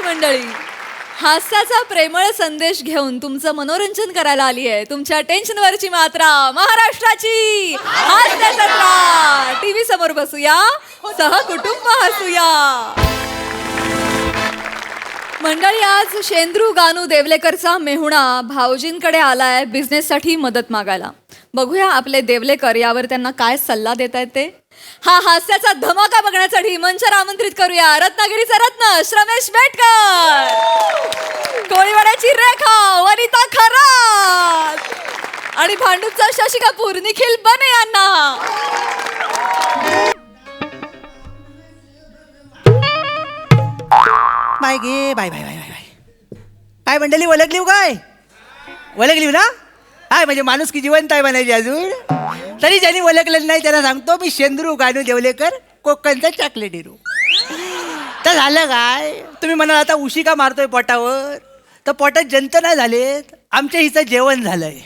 मंडळी, हास्याचा प्रेमळ संदेश घेऊन तुमचं मनोरंजन करायला आली आहे तुमच्या टेन्शनवरची मात्रा महाराष्ट्राची हास्य जत्रा. टीव्ही समोर बसूया, सहकुटुंब हसूया. मंडळी, आज शेंद्रू गानू देवलेकरचा मेहुणा भाऊजींकडे आलाय बिझनेससाठी मदत मागायला. बघूया आपले देवलेकर यावर त्यांना काय सल्ला देत आहेत ते. हा हास्याचा धमाका बघण्यासाठी मंचावर आमंत्रित करूया रत्नागिरीचा रत्न श्रमेश बेटकर, कोळीवाड्याची रेखा वनिता खरात आणि भांडूपचा शशी कपूर निखिल बने यांना. बाय गे bye bye bye bye bye काय मंडळी ओळखली काय? ओळखली ना? हाय म्हणजे माणूस की जिवंत आहे म्हणायची अजून. तरी ज्यांनी ओळखलेलं नाही त्यांना सांगतो मी शेंद्रू गानू देवलेकर, कोकणचा चॉकलेट हिरो. तर झालं काय, तुम्ही म्हणाल आता उशी का मारतोय पोटावर, तर पोटात जंत नाही झालेत, आमच्या हिचं जेवण झालंय.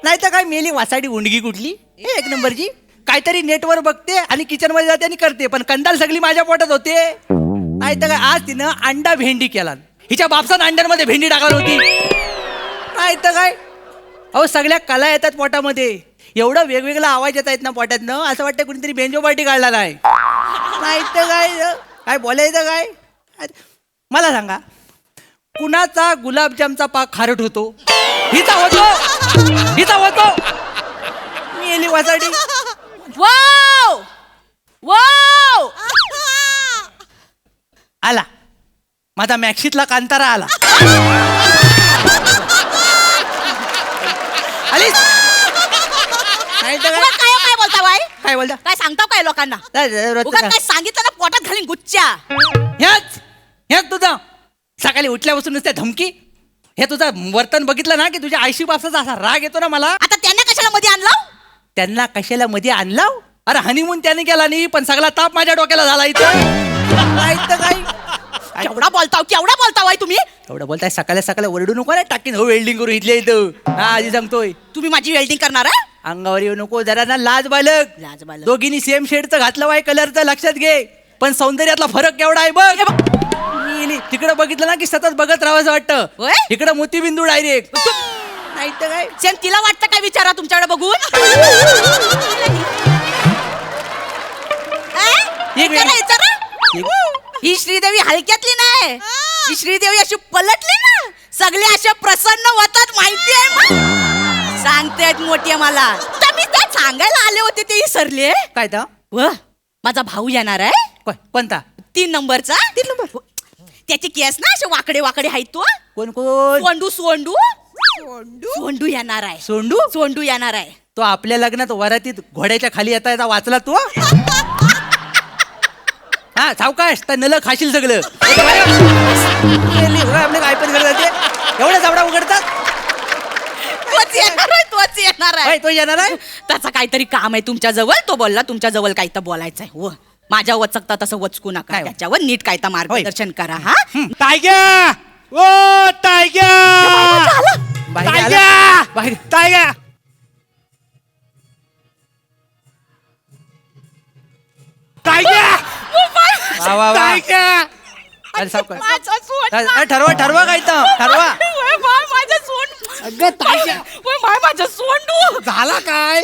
नाही तर काय मेली वासाडी उंडगी कुठली हे एक नंबरची, काहीतरी नेटवर बघते आणि किचनमध्ये जाते आणि करते, पण कंदाल सगळी माझ्या पोटात होते. नाही तर काय आज तिनं अंडा भेंडी केला, हिच्या बापसानं अंड्यांमध्ये भेंडी टाकली होती. नाही तर काय अहो सगळ्या कला येतात पोटामध्ये, एवढं वेगवेगळा आवाज येत आहेत ना पोटातनं, असं वाटतं कुणीतरी बेंजो पार्टी काढला नाही. नाही तर काय काय बोलायचं काय. मला सांगा कुणाचा गुलाबजामचा पाक खारट होतो? हिचा होतो, हिचा होतो. मी येली वासाडी. वाव वाव, आला माझा मॅक्सितला कांतारा आला. आलीस? नाही तर काय. काय बोलता बाई? काय बोलता? काय सांगता काय लोकांना? उगाच काय सांगितलं ना पोटात घालीन गुच्च्या. ह्याच तुझं सकाळी उठल्यापासून नुसत्या धमकी. हे तुझं वर्तन बघितलं ना की तुझ्या आईशी बापसाचा असा राग येतो ना मला. आता त्यांना कशाला मध्ये आणलं? त्यांना कशाला मध्ये आणला? अरे हनीमून त्याने केला नाही, पण सगळा ताप माझ्या डोक्याला झाला इथं. नाही तर काय. केवढा बोलता बाई तुम्ही? एवढं बोलताय, सकाळी सकाळी ओरडू नको ना, टाकीन हो वेल्डिंग करू इथल्या इथं. हा आधी सांगतोय, तुम्ही माझी वेल्डिंग करणार आहे? अंगावर येऊ नको जरा ना. लाज बालक. लाज बालक. दोघींनी सेम शेडचं घातलं वाय कलरचं, लक्षात घे. पण सौंदर्यातला फरक केवढा आहे बघ. तिकडे बघितलं ना की सतत बघत राहावं वाटतं. होय? इकडे मोतीबिंदू डायरेक्ट. नाही तर काय. सेम तिला वाटतं काय विचारा तुमच्याकडे बघून. एक विचारा, मिनिट. विचारा. ही श्रीदेवी हलक्यातली नाही, ही श्रीदेवी अशी पलटली ना सगळे असे प्रसन्न होतात, माहितीये मला. सांगतेत मोठी मला. तर मी ते सांगायला आले होते ते विसरले. काय तर व माझा भाऊ येणार आहे. कोणता? 3 नंबरचा. 3 नंबर. त्याचे केस ना असे वाकडे वाकडे आहेत. तो कोण कोण? सोंडू सोंडू सोंडू येणार आहे. सोंडू? सोंडू येणार आहे. तो आपल्या लग्नात वरातीत घोड्याच्या खाली येता येता वाचला तू. हा सावकाश, तर नल खाशील सगळं. आपले काय पण करत एवढ्या जावडा उघडतात. तोच येणार आहे, तोच येणार आहे. तो येणार आहे. त्याचा काहीतरी काम आहे तुमच्या जवळ. तो बोलला तुमच्या जवळ काही तर बोलायचं आहे. हो, माझ्या वचकता तसं वचकू नका. काय? त्याच्यावर नीट काय तर मार्गदर्शन करा. हा टायग्या, ओ टायग्या, बाहेर आला. टायग्या, बाहेर. टायग्या, टायग्या, वा वा वा. टायग्या. अरे सावकाश. माझा सोंड. ठरवा ठरवा काय तर ठरवा. ओय बाय, माझा सोंड. अगं टायग्या, ओय बाय, माझा सोंडू. झाला काय?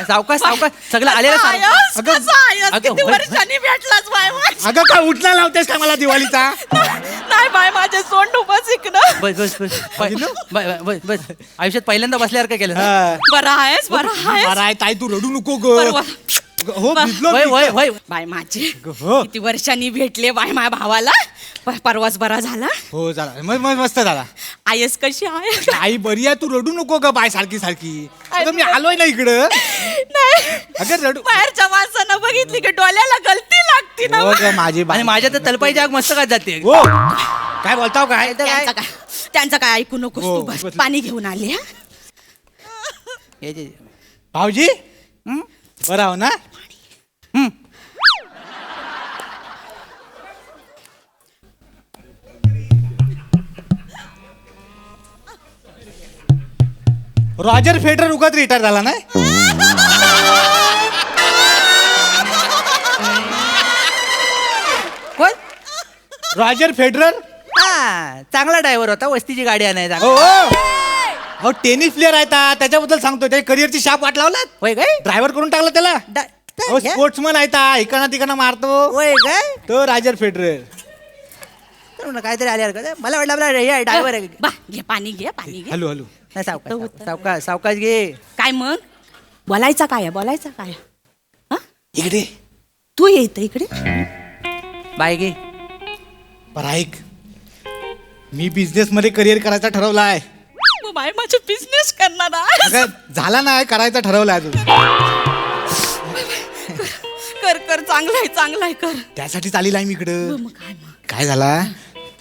सावकाश सावकाश सगळं आलेलं सांग. अगं, अगं, किती होय. वर्षांनी भेटलाच बाय. अगं काय उठला लावतेस का मला दिवाळीचा? नाही बाय, माझे सोंडू बस इकडं. बस बस बस बस बस. आयुष्यात पहिल्यांदा बसल्यावर काय केलं? हा. बरं आहेस, बरं आहेस. बरं आहे ताई, तू रडू नको ग. बरोबर. हो भिजलो होय मी. होय होय. बाय माझे हो. किती वर्षांनी भेटले बाय माझ्या भावाला. परवाच बरा झाला. हो झाला, मस्त झाला. आयस कशी आहे? आई बरी आहे, तू रडू नको ग बाय सारखी सारखी. अगं मी आलोय ना इकडं. नाही, अगं रडू. बाहेरच्या माणसानं बघितली की डोळ्याला गलती लागती ना. हो ग माझी आणि माझ्या तर तलपाई जाग मस्त काय जाते. हो काय बोलताव काय? त्यांचं काय ऐकू नकोस हो, तू. बस बस. पाणी घेऊन आले. भाऊजी बरं आहो ना? रॉजर फेडरर उगाच रिटायर झाला नाही. कोण? रॉजर फेडरर हा चांगला ड्रायव्हर होता, वस्तीची गाडी आणायचा. हो अहो टेनिस प्लेअर आहे त्याच्याबद्दल सांगतो, त्याच्या करिअरची शाप वाट लावलात. होय काय ड्रायव्हर करून टाकलं त्याला. अहो स्पोर्ट्समन आहे इकडनं तिकडनं मारतो. होय काय तो राजर फेडरर. तर काहीतरी आल्यावर का मला वाटलं आपला हे ड्रायव्हर आहे. बा घे पाणी घे पाणी घे. Hello hello. नाही, सावकाश सावकाश सावकाश घे. काय मग बोलायचा काय हा? इकडे तू येत इकडे. बाय घे. बरं ऐक, मी बिझनेस मध्ये करिअर करायचा ठरवला आहे. मग बाय माझा बिझनेस करणार आहे. अगं, झाला नाही, करायचा ठरवला अजून. कर कर चांगलाय कर. त्यासाठी आलेला आहे मी इकडं. मग काय मग काय झाला,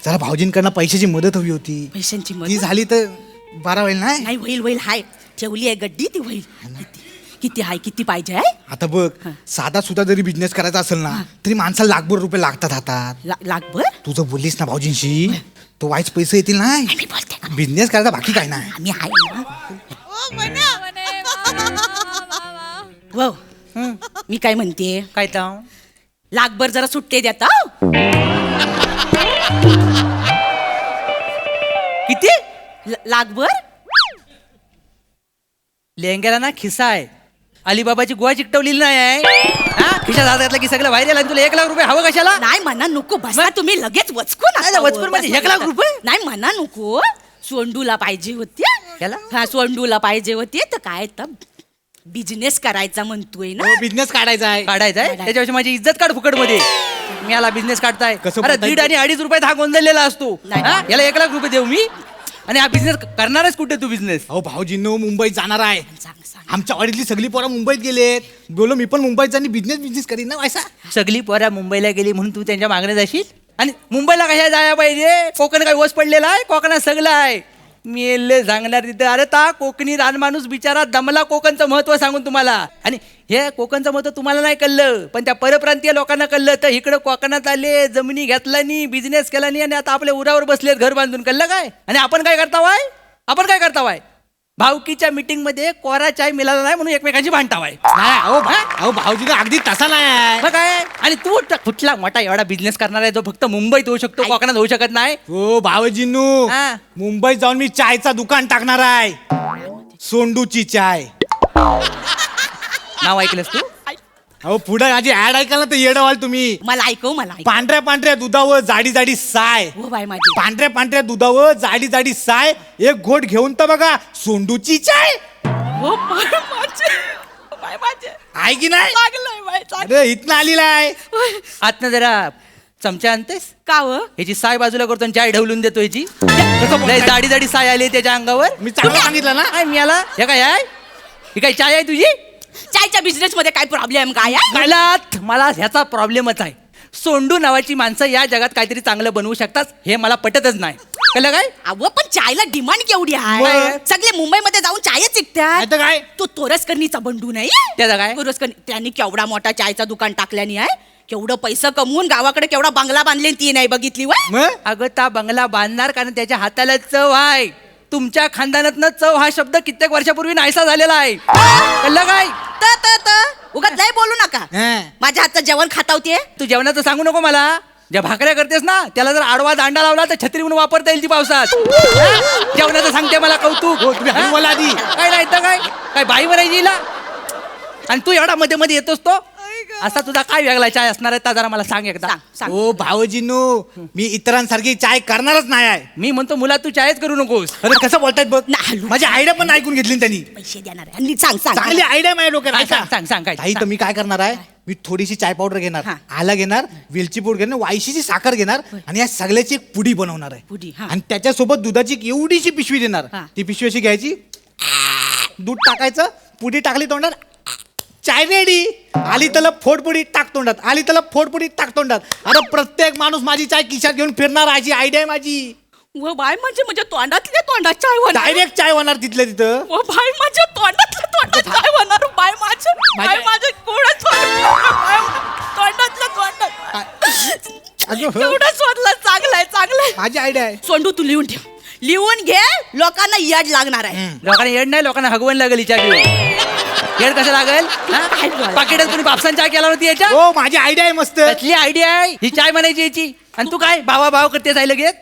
जरा भाऊजींकडनं पैशाची मदत हवी होती. पैशांची ती मदत झाली तर बरा होईल नाही. नाही. होईल हाय ठेवली आहे गड्डी ती होईल. किती हाय किती पाहिजे आहे. आता बघ, साधा सुद्धा जरी बिझनेस करायचा असेल ना तरी माणसाला लाखभर रुपये लागतात हातात. लाखभर. तुझं बोललीस ना भाऊजींशी, तो वाईच पैसे येतील नाही. मी बोलते का बिझनेस करायचा बाकी काय नाही. आम्ही आहे ना. हो मी काय म्हणते, काय तर लाखभर जरा सुट्टे देता. किती लाखभर. लेंग्याला ना खिस्सा आहे, अलिबाबाची गुहा चिकटवलेली नाही आहे. हा खिशात हात घातला की सगळं बाहेर आणि तुला 1 लाख रुपये हवं कशाला? नाही म्हणा नको बसा तुम्ही लगेच वचकून नाही, वचकून म्हणजे 1 लाख रुपये? नाही म्हणा नको. सोंडूला पाहिजे होते. याला? हा सोंडूला पाहिजे होते तर काय तर बिझनेस करायचा म्हणतोय ना. बिझनेस काढायचा आहे. काढायचा आहे त्याच्यापेक्षा माझी इज्जत काढ फुकट मध्ये. मी याला बिझनेस काढताय. कसं अरे बोलताय? 1.5 आणि 2.5 रुपयात हा गोंधळलेला असतो. नाही. हा? याला 1 लाख रुपये देऊ मी, आणि हा बिझनेस करणारच कुठे तू बिझनेस? अहो भाऊजींनो मुंबईत जाणार आहे. सांग आमच्या वाडीतली सगळी पोरं मुंबईत गेलेत. बोलो मी पण मुंबईत जाणी बिझनेस करीन ना व्हायचा. सगळी पोरा मुंबईला गेली म्हणून तू त्यांच्या मागणे जाशील? आणि मुंबईला कशा जायला पाहिजे? कोकण काय ओस पडलेला आहे? कोकणात सगळं आहे. मी येल्ले सांगणार तिथं. अरे ता कोकणी रानमाणूस बिचारा दमला कोकणचं महत्व सांगून तुम्हाला. आणि हे कोकणचं महत्व तुम्हाला नाही कळलं, पण त्या परप्रांतीय लोकांना कळलं. तर इकडं कोकणात आले, जमिनी घेतला नाही, बिझनेस केला नाही, आणि आता आपल्या उरावर बसलेत घर बांधून. कळलं काय? आणि आपण काय करतावाय? भावकीच्या मीटिंग मध्ये कोरा चाय मिळाला नाही म्हणून एकमेकांची भांडतावाय. नाही अहो भाऊजींनो अगदी तसा नाही आहे. मग काय? आणि तू कुठला मोठा एवढा बिझनेस करणार आहे जो फक्त मुंबईत होऊ शकतो, कोकणात होऊ शकत नाही? हो भाऊजींनो, हा. मुंबईत जाऊन मी चायचा दुकान टाकणार आहे. सोंडूची चाय. नाव ऐकलंस तू? अहो पुढे माझी ऍड ऐकाल तर येडं व्हाल तुम्ही. मला ऐकव मला ऐकव. पांढऱ्या दुधावर जाडी साय. हो बाय माझी. पांढऱ्या दुधावर जाडी साय. एक घोट घेऊन तर बघा, सोंडूची चाय. हो बाय माझे. बाय माझे. आहे की नाही? लागलंय बाय अरे इथनं आलेला आहे. आतनं जरा चमचा आणतेस? का हो? ह्याची साय बाजूला करतो आणि चाय ढवलून देतो ह्याची. कसं बोलताय? लय जाडी साय आली त्याच्या अंगावर. मी चांगलं सांगितलं ना. काय मी आला? हे काय आहे? ही काय चाय आहे तुझी? चायच्या बिझनेस मध्ये काय प्रॉब्लेम काय आहे? मला ह्याचा प्रॉब्लेमच आहे. सोंडू नावाची माणसं या जगात काहीतरी चांगलं बनवू शकतात हे मला पटतच नाही. कळलं काय? अव पण चायला डिमांड केवढी आहे. मग? सगळे मुंबईमध्ये जाऊन चायच नाही विकतात. तर काय? तो तोरसकरणीचा बंडू नाही. त्याचा काय? त्यांनी केवढा मोठा चायचा दुकान टाकल्यानी आहे. केवढं पैसा कमवून गावाकडे केवढा बंगला बांधले ती नाही बघितली वय. मग अगं ता बंगला बांधणार कारण त्याच्या हाताला चव आहे. तुमच्या खानदानातनं चव हा शब्द कित्येक वर्षापूर्वी नाहीसा झालेला आहे. कळलं काय? उगाच लय बोलू नका. हं. माझ्या हातचं जेवण खाता होते. तू जेवणाचं सांगू नको मला. ज्या भाकऱ्या करतेस ना त्याला जर आडवा दांडा लावला तर छत्री म्हणून वापरता येईल ती पावसात. जेवणाचं सांगते मला कौतुक. हो, तुम्ही हलू मला आधी. काय नाही तर काय बाई बनायची हिला? आणि तू एवढा मध्ये मध्ये येतोस तो असा तुझा काय वेगळा चाय असणार आहे जरा मला सांग एकदा. सांग. ओ भाऊजींनो, मी इतरांसारखी चाय करणारच नाही आहे. मी म्हणतो मुला तू चायच करू नकोस. अरे कसं बोलतायत बघ. ना, हलू. माझी आयडिया पण ऐकून घेतली ना त्यांनी. पैसे देणार आहे. आणि सांग सांग चांगली आयडिया माझ्या डोक्यात आहे. सांग काय? ताई तर मी काय करणार आहे, मी थोडीशी चाय पावडर घेणार, हा. आला घेणार, वेलची पूड घेणार, वायशीची साखर घेणार आणि या सगळ्याची एक पुडी बनवणार आहे. पुडी, हा. आणि त्याच्यासोबत दुधाची एक एवढीशी पिशवी देणार. हा. ती पिशवी अशी घ्यायची, दूध टाकायचं, पुडी टाकली तोंडात, चाय रेडी. आली तलप फोडपुडी टाक तोंडात, आली तलप फोडपुडी टाक तोंडात. अरे प्रत्येक माणूस माझी चाय खिशात घेऊन फिरणार. अशी आयडिया आहे माझी. व बाय म्हणजे तोंडातल्या तोंडात चाय होणार. डायरेक्ट चाय होणार तिथल्या तिथं. व बाय माझ्या तोंडातल्या तोंडात चाय होणार. बाय माझं कोणच तोंडातलं तोंडात. अगं, एवढं शोधलं. चांगलंय. माझी आयडिया आहे. सोंडू तू लिहून ठेव. लिहून घे. लोकांना याड लागणार आहे. लोकांना येड नाही, लोकांना हगवण लागेल हिच्या येड कसं लागेल? पाकिटात तुम्ही बापसान चाय केला होती याच्या? हो माझी आयडिया आहे मस्त. त्यातली आयडिया आहे ही चाय बनायची याची. आणि तू काय भावा करतेस आहे लगेच?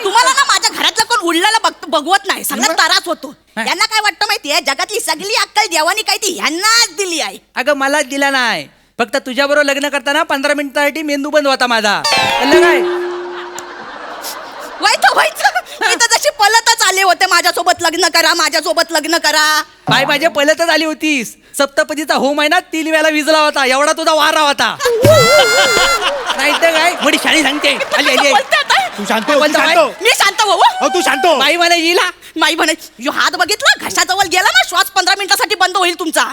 तुम्हाला ना माझ्या घरातलं कोण उडलेलं बघवत नाही सगळा त्रास होतो. यांना काय वाटतं माहितीये, जगातली सगळी अक्कल देवानी काय ती ह्यांनाच दिली आहे. अगं मला दिला नाही, फक्त तुझ्याबरोबर लग्न करताना 15 मिनिटासाठी मेंदू बंद होता माझा. कळलं काय? व्हायचं मी तर जशी पलतच आले होते, माझ्यासोबत लग्न करा, माझ्यासोबत लग्न करा. बाय माझ्या पहिल्यातच आली होतीस. सप्तपदीचा होम आहे ना, 3 वेळा विजला होता, एवढा तुझा वारा होता. नाही तर काय मोठी शाळी सांगते. आली आली बोलते आता. तू शांत हो, बोलतो तू शांत बाई. हो. मी शांत हो. हो, तू शांत हो. बाई मला येईल. माई म्हणे यो हात बघितला घशाजवळ गेला ना, श्वास 15 मिनिटासाठी बंद होईल तुमचा.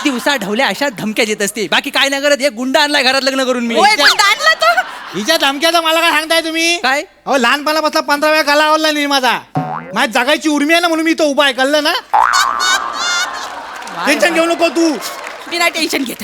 दिवसा ढवल्या अशा धमक्या देत असते. बाकी काय नाही करत. एक गुंडा आणलाय घरात लग्न करून मी. होय, गुंडा आणला तो. हिच्या धमक्याचं मला काय सांगताय तुम्ही? काय? अहो लहानपणापासून 15 वेळा गाला आवडला नाही माझा. माझ्या जगायची उर्मी आहे ना, म्हणून मी तो उभा आहे. कळलं ना? टेन्शन घेऊ नको तू. मी नाही टेन्शन घेत.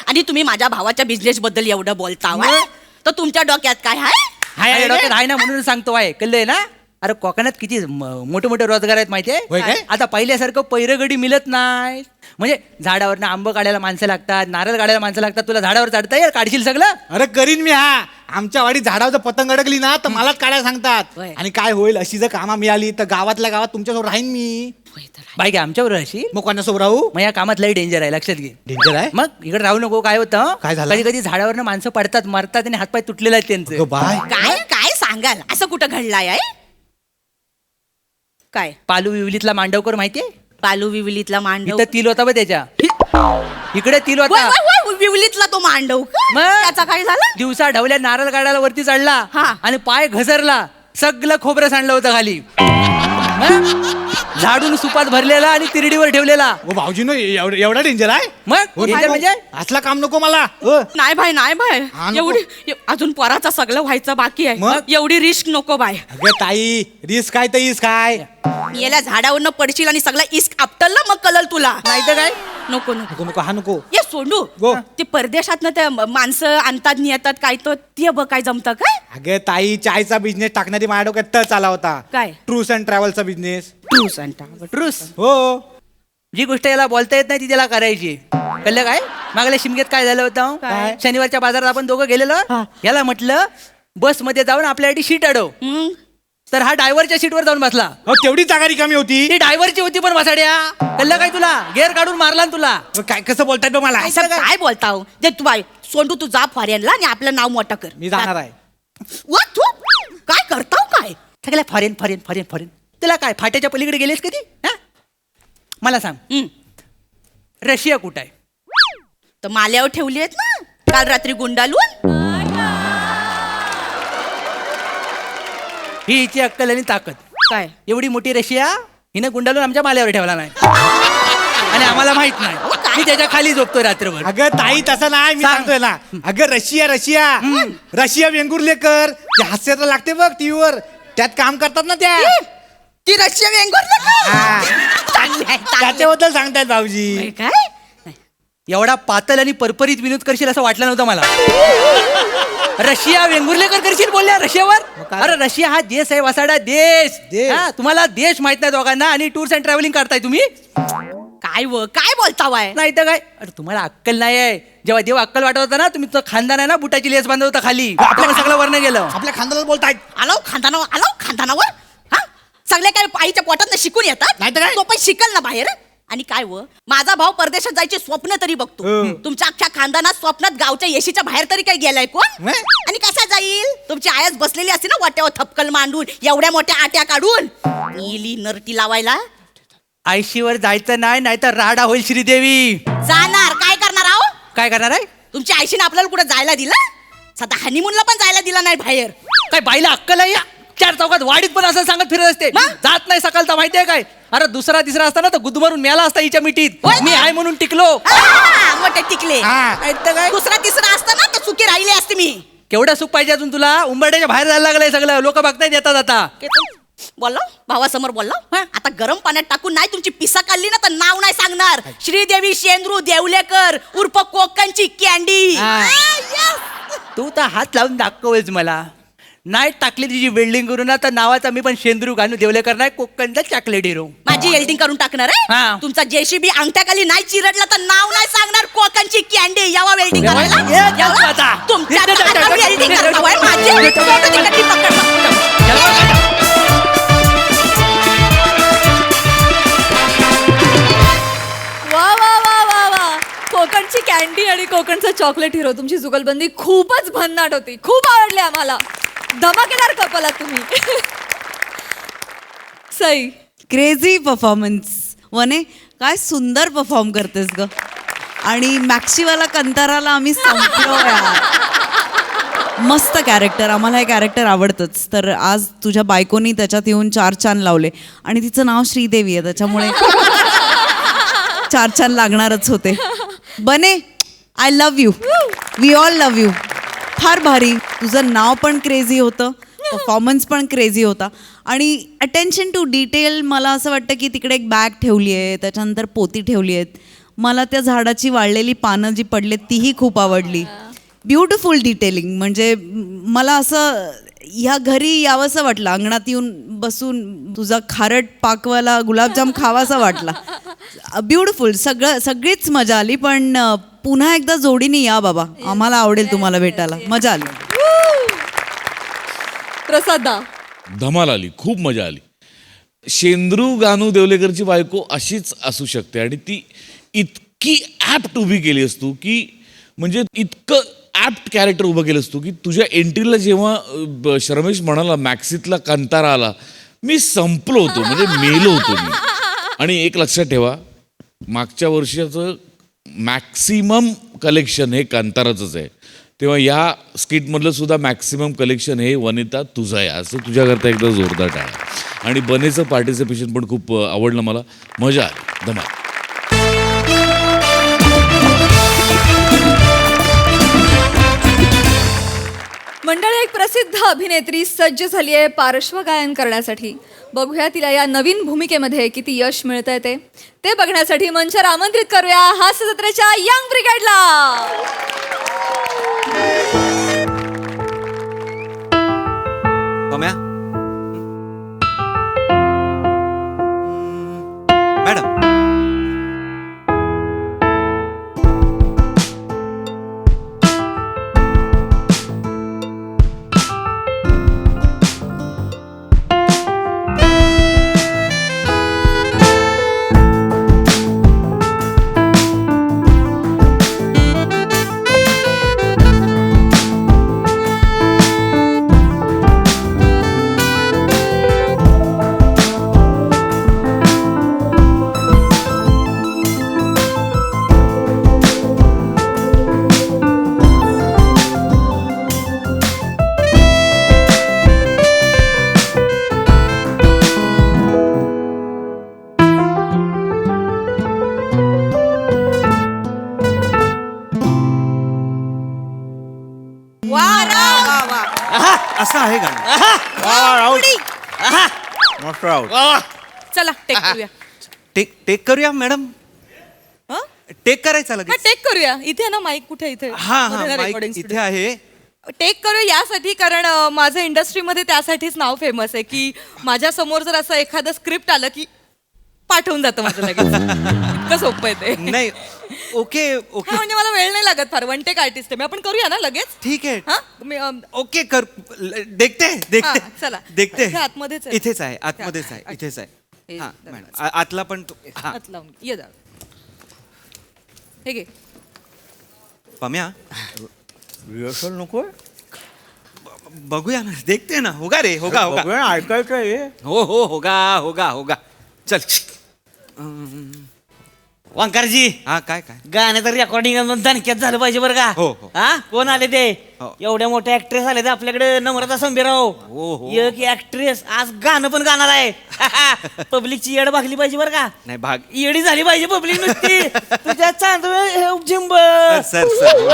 आणि तुम्ही माझ्या भावाच्या बिझनेस बद्दल एवढं बोलता व्हय? तर तुमच्या डोक्यात काय आहे? हाय डॉक्टर आहे ना, म्हणून सांगतो आहे. कळलंय ना? अरे कोकणात किती मोठे मोठे रोजगार आहेत होय माहितीये. काय? आता पहिल्यासारखं पैरगडी मिळत नाही. म्हणजे झाडावरनं आंबं काढायला माणसं लागतात, नारळ काढायला माणसं लागतात. तुला झाडावर चढता येईल? काढशील सगळं? अरे करीन मी. हा आमच्या वाडी झाडावर जर पतंग अडकली ना, तर मलाच काढायला सांगतात. होय. आणि काय होईल, अशी जर कामा मिळाली तर गावातल्या गावात तुमच्यासोबत राहीन मी. बाई काय आमच्याबरोबर अशी? मग कोणासोबत राहू? मग या कामात लई डेंजर आहे, लक्षात घे. डेंजर आहे? मग इकडे राहू नको. काय होतं, काय झालं? कधी कधी झाडावरनं माणसं पडतात, मरतात आणि हातपाय तुटलेले आहेत त्यांचे. अगं बाय. काय काय सांगाल, असं कुठं घडलाय आहे? काय पालू विवलीतला मांडवकर माहितीये? पालू विवलीतला मांडव? इथं तिल होता बा त्याच्या. इकडे तिल वय, होता. वय, वय, विवलीतला तो मांडव का? मग? त्याचा काय झालं? दिवसा ढवल्या नारळ काढायला वरती चढला हा. आणि पाय घसरला, सगळं खोबरं सांडलं होतं खाली. हं? झाडून सुपात भरलेला आणि तिरडीवर ठेवलेला. ओ भाऊजीनो, एवढा डेंजर आहे? मग हो, डेंजर नको. म्हणजे असला काम नको मला. हो. नाही भाई, नाही भाई, हा, नको. एवढी अजून पोराचं सगळं व्हायचं बाकी आहे. मग? एवढी रिस्क नको बाय. अगं ताई, रिस्क काय तर इस काय. याला झाडावरनं पडशील आणि सगळं इस्क आपटल मग कळल तुला. नाही तर काय. नको नको नको नको, हा नको. ये सोंडू. गो. ते परदेशातनं ते माणसं आणतात नेतात काय तर ते बघ काय जमतं काय? अगं ताई, चायचा बिझनेस टाकणारी माझ्या डोक्यात तर चाला होता. काय? ट्रूस अँड ट्रॅव्हलचा बिझनेस. ट्रूस. हो. जी गोष्ट याला बोलता येत नाही ती त्याला करायची. कळलं काय? मागल्या शिमग्यात काय झालं होतं, काय? शनिवारच्या बाजारात आपण दोघं गेलेलो. याला म्हटलं बस मध्ये जाऊन आपल्यासाठी सीट अडव. मग तर हा ड्रायव्हरच्या सीटवर जाऊन बसला. हो, तेवढी जागा रिकामी होती. ती ड्रायव्हरची होती पण बसाड्या. कळलं काय तुला? गेअर काढून मारला ना तुला. मग काय कसं बोलताय बा मला? असं काय बोलता हो? जे तू बाय सोंडू, तू जा फॉरेनला आणि आपलं नाव मोठं कर. मी जाणार आहे. वा, तू काय करताव काय? सगळ्या फॉरेन फॉरेन फॉरेन फॉरेन. तुला काय फाट्याच्या पलीकडे गेलेस कधी? हा? मला सांग, हं. रशिया कुठं आहे? तर माल्यावर ठेवली आहेत ना काल रात्री गुंडालून. ही हिची अक्कल आणि ताकद. काय एवढी मोठी रशिया हिनं गुंडाळून आमच्या माल्यावर ठेवला नाही आणि आम्हाला माहित नाही. मी त्याच्या खाली झोपतोय रात्रभर. अगं ताई, तसं नाही. मी सांग. सांगतोय ना. अगं रशिया वेंगुर्लेकर ते हास्याला लागते बघ टीव्हीवर, त्यात काम करतात ना त्या. ती रशिया वेंगुर्ले का? हा. चांगली आहे, चांगली त्याच्याबद्दल सांगतायत भाऊजी. आहे. काय एवढा पातळ आणि परपरीत विनोद करशील असं वाटलं नव्हतं मला. रशिया वेंगुर्लेकर करशील बोलल्या रशियावर. काय? अरे रशिया हा देश आहे, वसाडा देश. देश. हा, तुम्हाला देश माहित नाही दोघांना आणि टूर्स अँड ट्रॅव्हलिंग करताय तुम्ही. काय व काय बोलता वाय? नाही तर काय. अरे तुम्हाला अक्कल नाही आहे. जेव्हा देव अक्कल वाटत होता ना, तुम्ही तो खानदान आहे ना, बुटाची लेस बांधत होता खाली. आपलं सगळं वर्ण गेलं. आपल्या खानदानात बोलतायत. आलो खानदानावर. हा, सगळे काय आईच्या पोटात शिकून येतात? नाहीतर काय? तो पण शिकल ना बाहेर. आणि काय व माझा भाऊ परदेशात जायचे स्वप्न तरी बघतो. तुमच्या अख्ख्या खानदानात स्वप्नात गावच्या येशीच्या बाहेर तरी काय गेलाय कोण? व्हय? आणि कसा जाईल? तुमची आयच बसलेली असते ना वाट्यावर थपकल मांडून, एवढ्या मोठ्या आट्या काढून नीली नरटी लावायला. आयशीवर जायचं नाही, नाहीतर राडा होईल श्रीदेवी. जाणार काय करणार आहो? काय करणार आहे? तुमच्या आईशीने आपल्याला कुठे जायला दिला? सध्या हनीमूनला पण जायला दिला नाही बाहेर. काय बाईला अक्कल आहे या? 4 चौकात वाडीत पण असं सांगत फिरत असते. मग? जात नाही सकाळचा माहितीये काय? अरे दुसरा तिसरा असताना तर गुदमरून मेला असता हिच्या मिठीत. होय. मी आहे म्हणून टिकलो. मोठे टिकले. हा. ऐकतं काय? दुसरा तिसरा असताना तर सुखी राहिले असते मी. केवढं सुख पाहिजे अजून तुला? उंबरड्याच्या बाहेर जायला लागलंय सगळं. लोक बघतायत येतात आता. बोललो भावासमोर बोललो. आता गरम पाण्यात टाकून नाही तुमची पिसा काढली ना तर नाव नाही सांगणार. श्रीदेवी शेंद्रू देवलेकर उर्फ कोकणची कॅन्डी. तू तर हात लावून दाखवच मला. नाही टाकली तुझी वेल्डिंग करून ना, तर नावाचा मी पण शेंद्रू गानू देवलेकर नाही, कोकणचा चॉकलेट हिरो. माझी वेल्डिंग करून टाकणार आहे. हा. तुमचा जेसीबी अंगठ्याखाली नाही चिरडला तर नाव नाही सांगणार. कोकणची कॅन्डी यावा वेल्डिंग यावा? करायला. ये, यावा? आता. तुमच्या आता वेल्डिंग करता वय माझी. फोटो तिकडची पकड. कोकणचा चॉकलेट हिरो, तुमची जुगलबंदी खूपच भन्नाट होती, खूप आवडली आम्हाला. धमाकेदार कपल आहात तुम्ही. Sai, crazy performance. वने काय सुंदर परफॉर्म करतेस ग. आणि मॅक्सीवाला कंताराला आम्ही संपलो यार. मस्त कॅरेक्टर, आम्हाला हे कॅरेक्टर आवडतंच. तर आज तुझ्या बायकोनी त्याच्यात येऊन 4 चान लावले आणि तिचं नाव श्रीदेवी आहे त्याच्यामुळे 4 चान लागणारच होते. बने, I love you, we all love you. फार भारी. तुझं नाव पण क्रेझी होतं, परफॉर्मन्स पण क्रेझी होता आणि अटेन्शन टू डिटेल. मला असं वाटतं की तिकडे एक बॅग ठेवली आहे, त्याच्यानंतर पोती ठेवली आहेत. मला त्या झाडाची वाळलेली पानं जी पडलेत तीही खूप आवडली. Beautiful detailing. म्हणजे मला असं ह्या घरी यावंसं वाटलं, अंगणात येऊन बसून तुझा खारट पाकवाला गुलाबजाम खावासा वाटला. ब्युटिफुल. सगळीच मजा आली. पण पुन्हा एकदा जोडीने या बाबा, आम्हाला आवडेल तुम्हाला भेटायला. मजा आली. प्रसादा. धमाल आली, खूप मजा आली. शेंद्रू गानू देवलेकरची बायको अशीच असू शकते आणि ती इतकी ॲप्ट उभी केली असतो की म्हणजे इतकं ॲप्ट कॅरेक्टर उभं केलं असतो की तुझ्या एंट्रीला जेव्हा श्रमेश म्हणाला मॅक्सीतला कंतारा आला, मी संपलो होतो, म्हणजे मेलो होतो मी. आणि एक लक्षात ठेवा, मागच्या वर्षाचं मॅक्सिमम कलेक्शन हे कांताराचंच आहे. तेव्हा या स्किटमधलं सुद्धा मॅक्सिमम कलेक्शन हे वनिता तुझं आहे, असं तुझ्याकरता एकदा जोरदार टाळा. आणि बनेचं पार्टिसिपेशन पण खूप आवडलं मला, मजा आली, धमाल. मंडळी, एक प्रसिद्ध अभिनेत्री सज्ज झाली आहे पार्श्वगायन करण्यासाठी. बघूया तिला या नवीन भूमिकेमध्ये किती यश मिळतंय ते बघण्यासाठी मंचावर आमंत्रित करूया हास्य जत्रेच्या यंग ब्रिगेडला. पम्या, मॅडम, असं आहे गाणं. मस्त आहोत. चला टेक करूया. टेक करूया मॅडम. हं? टेक करायचा हा, लगेच. टेक करूया. इथे आहे ना माईक, कुठे इथे हा हा, मध्ये ना माईक recording इथे studio. आहे. टेक करूया यासाठी, कारण माझं इंडस्ट्रीमध्ये त्यासाठीच नाव फेमस आहे की माझ्या समोर जर असं एखादं स्क्रिप्ट आलं की पाठवून जातं माझं लगेच. इतकं सोपं आहे ते. नाही, ओके हा, ओके, म्हणजे मला वेळ नाही लागत फार. वन टेक आर्टिस्ट आहे मी. आपण करूया ना लगेच. ठीक आहे. हा मी, ओके कर. देखते हा, चला. देखते. इथे आतमध्येच आहे. इथेच आहे, आतमध्येच आहे, अच्छा. इथेच आहे. हे हा जरा मॅडम, आतला पण हा. हात लावून ये जा. हे घे. पम्या, रिहर्सल नको. बघूया ना, देखते ना. होगा रे, होगा होगा. ऐकायचं आहे. हो हो, होगा होगा होगा. चल. वांकारजी, हा, काय काय. गाण्याचं रेकॉर्डिंग दणक्यात झालं पाहिजे बरं का. हो, हो. हा, कोण आले ते? हो. एवढ्या मोठ्या ऍक्ट्रेस आले ते आपल्याकडे. नम्रता संभीराव, हो, हो. एक ऍक्ट्रेस आज गाणं पण गाणार आहे. पब्लिकची येड भागली पाहिजे बरं का. नाही, भाग. येडी झाली पाहिजे पब्लिक नुसती. तुझ्या चांदवे झिंब सर सर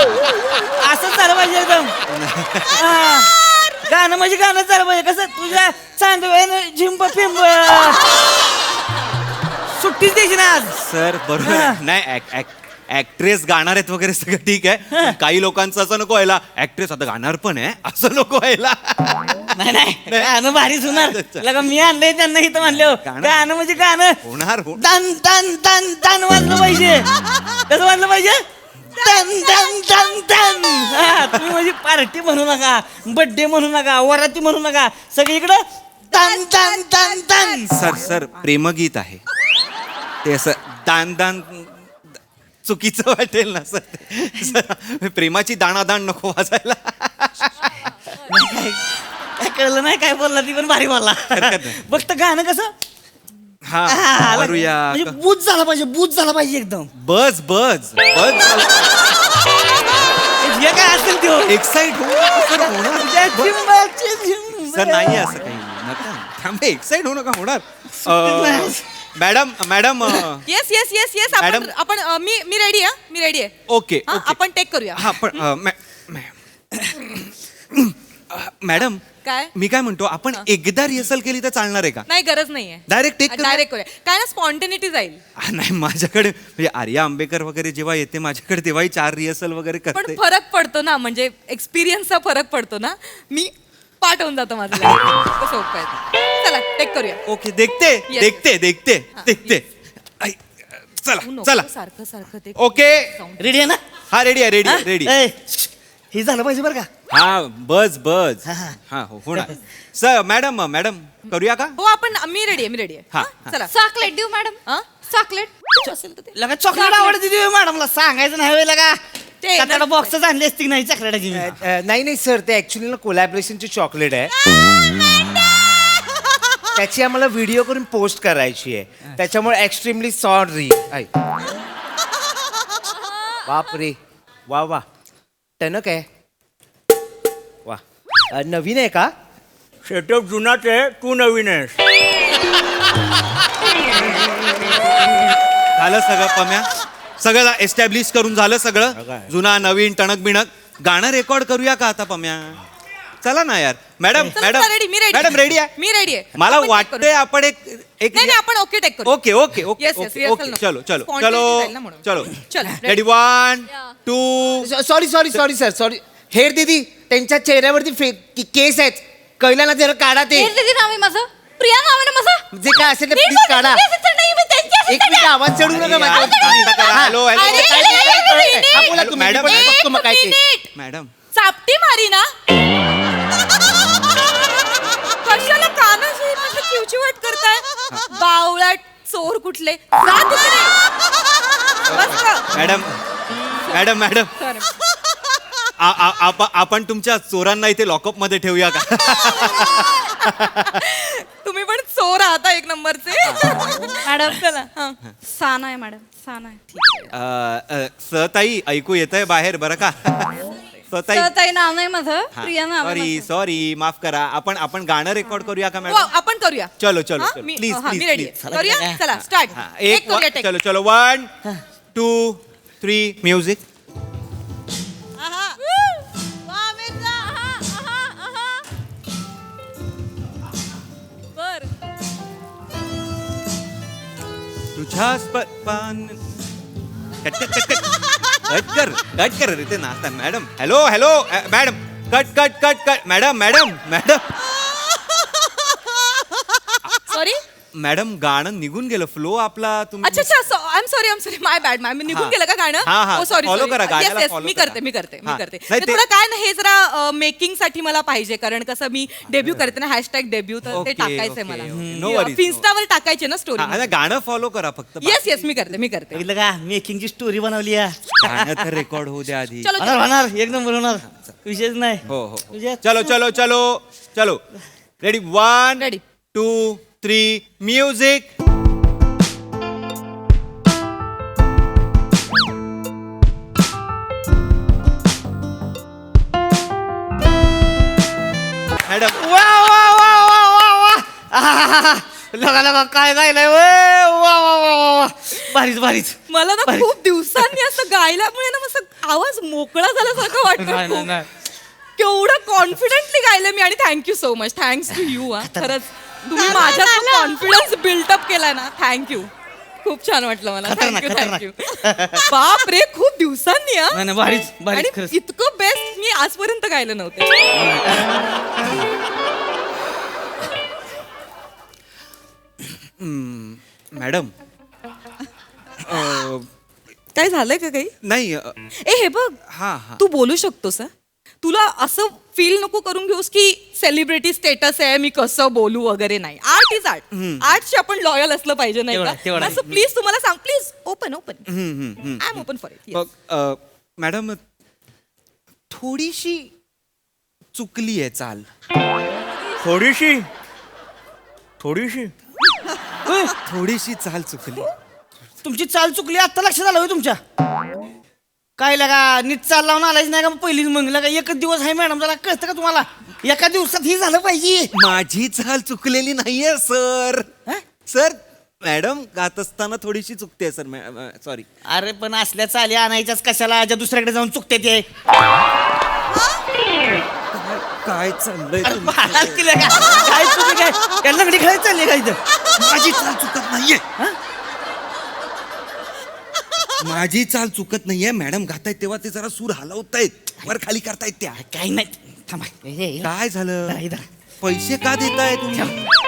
असंच झालं पाहिजे एकदम. हा. गाणं म्हणजे गाणं झालं पाहिजे. कसं तुझ्या चांदवे झिंब पिंब. सुट्टीच द्यायची ना आज. सर बरोबर आहे. नाही, ऍक्ट्रेस गाणार आहेत वगैरे सगळं ठीक आहे. पण काही लोकांचं असं नको व्हायला, ऍक्ट्रेस आता गाणार पण आहे असं नको व्हायला. नाही नाही, गाणं भारीच होणार. लगा मी आणलंय त्यांना इथं म्हणलं गाणं म्हणजे गाणं होणार दन दन दन दन वाजलं पाहिजे. कसं वाजलं पाहिजे? दन दन दन दन. हा, तुम्ही म्हणजे पार्टी म्हणू नका, बर्थडे म्हणू नका, वराती म्हणू नका, सगळीकडं दन दन दन दन. सर प्रेमगीत आहे ते. असं दान दान चुकीचं वाटेल ना सर जरा प्रेमाची दाणादाण नको वाजायला. काय कळलं नाही काय बोलला ती पण भारी बोलला. हरकत नाही. फक्त गाणं कसं हा हा, करूया. म्हणजे बूज झाला पाहिजे बूज झाला पाहिजे एकदम. बस बस बस जे काय असेल ते एक्साइट सर नाही असं काही नका थांबे एक्साइट होऊ नका होणार. Madam madam yes yes yes yes आपण मॅडम. आपण मी रेडी आहे मी रेडी आहे. ओके हा, ओके. आपण टेक करूया. हा पण मॅडम काय? मी काय म्हणतो आपण एकदा रिहर्सल केली तर चालणार आहे का? नाही गरज नाहीये. डायरेक्ट टेक डायरेक्ट करूया काय ना स्पॉन्टेनिटी जाईल. नाही माझ्याकडे म्हणजे आर्या आंबेकर वगैरे जेव्हा येते माझ्याकडे तेव्हाही 4 रिहर्सल वगैरे पण करते. फरक पडतो ना म्हणजे एक्सपिरियन्सचा फरक पडतो ना. मी पाठ होऊन जातो माझं लगेच. सोपं आहे. चला टेक करूया. ओके देखते Yes. देखते देखते देखते ऐ, चला तू नको चला सारखं सारखं ते ओके रेडी आहे ना. हा रेडी आहे रेडी हा? रेडी. ए, हे झालं पाहिजे बरं का. हा बस बस हा, हा. हा हो होणार. सर मॅडम मॅडम करूया का? हो आपण मी रेडी आहे मी रेडी आहे. हा, हा, चला चॉकलेट देऊ मॅडम हा? चॉकलेट असेल तर ते. लगा चॉकलेट आवडते ती मॅडमला सांगायचं नाही वेळ लगा ते कचरा बॉक्सच आणली असती की नाही चॉकलेटाची मी. नाही नाही सर ते ऍक्च्युली ना कोलॅबरेशनची चॉकलेट आहे. त्याची आम्हाला व्हिडिओ करून पोस्ट करायची आहे त्याच्यामुळे एक्स्ट्रीमली सॉरी. बाप रे वा वा टणक आहे वा. नवीन आहे का? सेटअप जुनाच आहे तू नवीन आहेस. झालं सगळं पम्या सगळं एस्टॅब्लिश करून झालं सगळं जुना नवीन टणक बिणक गाणं रेकॉर्ड करूया का आता पम्या? चला ना यार मॅडम चला, मॅडम चला, ready, मी ready. मॅडम रेडी आहे मी रेडी आहे. मला आपण check वाटतंय करू. आपण एक नाही नाही आपण ओके टेक करू. Okay okay okay Yes, yes, okay rehearsal okay नको. चलो चलो Spontaneity चलो जाईल ना म्हणून. चलो चल, ready 1 2 sorry sorry sorry sir sorry. हेर दीदी त्यांच्या चेहऱ्यावरती केस आहेत कळलं ना जरा काढा ते. नाव आहे माझं प्रिया नाव आहे ना माझं. जे काय असेल ते प्लीज काढा. एक मिनिट आवाज चढू नका माझ्यावरती. हॅलो अरे, हॅलो अरे, अरे, हा, बोला तुम्ही. मॅडम, मी पण बघतो मग काय ते. minute. मॅडम चापटी मारी ना कशाला कानाशी म्हटलं चिवचिवाट करताय. बावळट चोर कुठले जा तिकडे. बस का? Madam madam madam Sorry. आपण तुमच्या चोरांना इथे लॉकअप मध्ये ठेवूया का? तुम्ही पण चोर आहात एक नंबरचे. मॅडम चला हा. साना आहे मॅडम साना आहे. सताई ऐकू येतंय बाहेर बरं का? सताई ताई नाव नाही माझं प्रिया नाव आहे सॉरी माझं. सॉरी माफ करा आपण गाणं रेकॉर्ड करूया का हो, मॅडम? आपण करूया. चलो चलो हा, चलो मी प्लीज हा, मी प्लीज रेडी प्लीज आहे. करूया चला स्टार्ट. एक करूया take. चलो चलो 1 2 3 म्युझिक. बर तुझ्या कट कर रे ते नाचता madam. Hello hello madam cut cut cut cut madam madam madam sorry. Madam गाणं निघून गेलं फ्लो आपला तुम्ही अच्छा अच्छा I am sorry my bad ma'am निघून हा. गेलं का गाणं? हा, हा. हो सॉरी Follow करा, गाण्याला येस follow मी करा. करते मी करते मी हा. करते. नाही, तर ते- थोडं काय ना हे जरा मेकिंग साठी मला पाहिजे कारण कसं मी डेब्यू करते ना हॅशटॅग डेब्यू तर ते Okay, टाकायचंय okay, मला. okay. No worries, इन्स्टावर टाकायचे ना स्टोरी. हा, गाणं फॉलो करा फक्त येस येस मी करते मी करते. बघितलं का मेकिंगची स्टोरी बनवली आहे. गाणं तर रेकॉर्ड होऊ द्या आधी. चलो होणार होणार एक नंबर होणार विषयच नाही. हो हो तुझ्या- चलो चलो चलो चलो रेडी 1 Ready. 2 3 म्युझिक. मॅडम वा वा वा वा वा वा आहाहाहा. लगा लगा काय गायलाय वा वा वा वा वा भारीच भारीच. मला ना बरं. खूप दिवसांनी असं गायल्यामुळे ना मस्त आवाज मोकळा झाल्यासारखं नाही, नाही, वाटतं. नाही. केवढं कॉन्फिडेंटली गायलं मी आणि thank you so much. Thanks to you हा खरंच तुम्ही माझ्यात कॉन्फिडन्स बिल्डअप केलाय ना. थँक्यू खूप छान वाटलं मला. खतरनाक, थँक्यू खतरनाक. थँक्यू. बाप रे खूप दिवसांनी हा. नाही नाही भारीच भारीच आणि खरंच. इतकं बेस्ट मी आजपर्यंत गायलं नव्हतं. मॅडम काय झालंय का काही? नाही ए हे बघ हा हा तू बोलू शकतोस हा? तुला असं फील नको करून घेऊस की सेलिब्रिटी स्टेटस आहे मी कसं बोलू वगैरे नाही. I art is art. आर्टशी आपण लॉयल असलं पाहिजे नाही तेवढं- तेवढं का आहे. असं प्लीज तुम्हाला सांग please open I am open for it. मग मॅडम थोडीशी चुकली आहे चाल. थोडीशी थोडीशी थोडीशी चाल चुकली. तुमची चाल चुकली आता लक्षात आलं होय तुमच्या. काय लगा नीट चाल लावून आलायच नाही का पहिलीच मग लगा एकच दिवस आहे मॅडम जरा कळतं का तुम्हाला एका दिवसात ही झालं पाहिजे. माझी चाल चुकलेली नाहीये सर. सर मॅडम गात असताना थोडीशी चुकते सर. सॉरी. अरे पण असल्या चाली आणायच्याच कशाला ज्या दुसऱ्याकडे जाऊन चुकते ते. काय चाललंय अरे तुमचं? महाराज केलं का? काय तुम्ही काय त्यांना घडी खेळायला चालले का इथं. माझी चाल चुकत नाहीये. माझी चाल चुकत नाहीये. मॅडम गातायत तेव्हा ते जरा सूर हलवतायत वर खाली करतायत त्या. काही नाही थांबा काय झालं? इधर पैसे का देताय तुम्ही?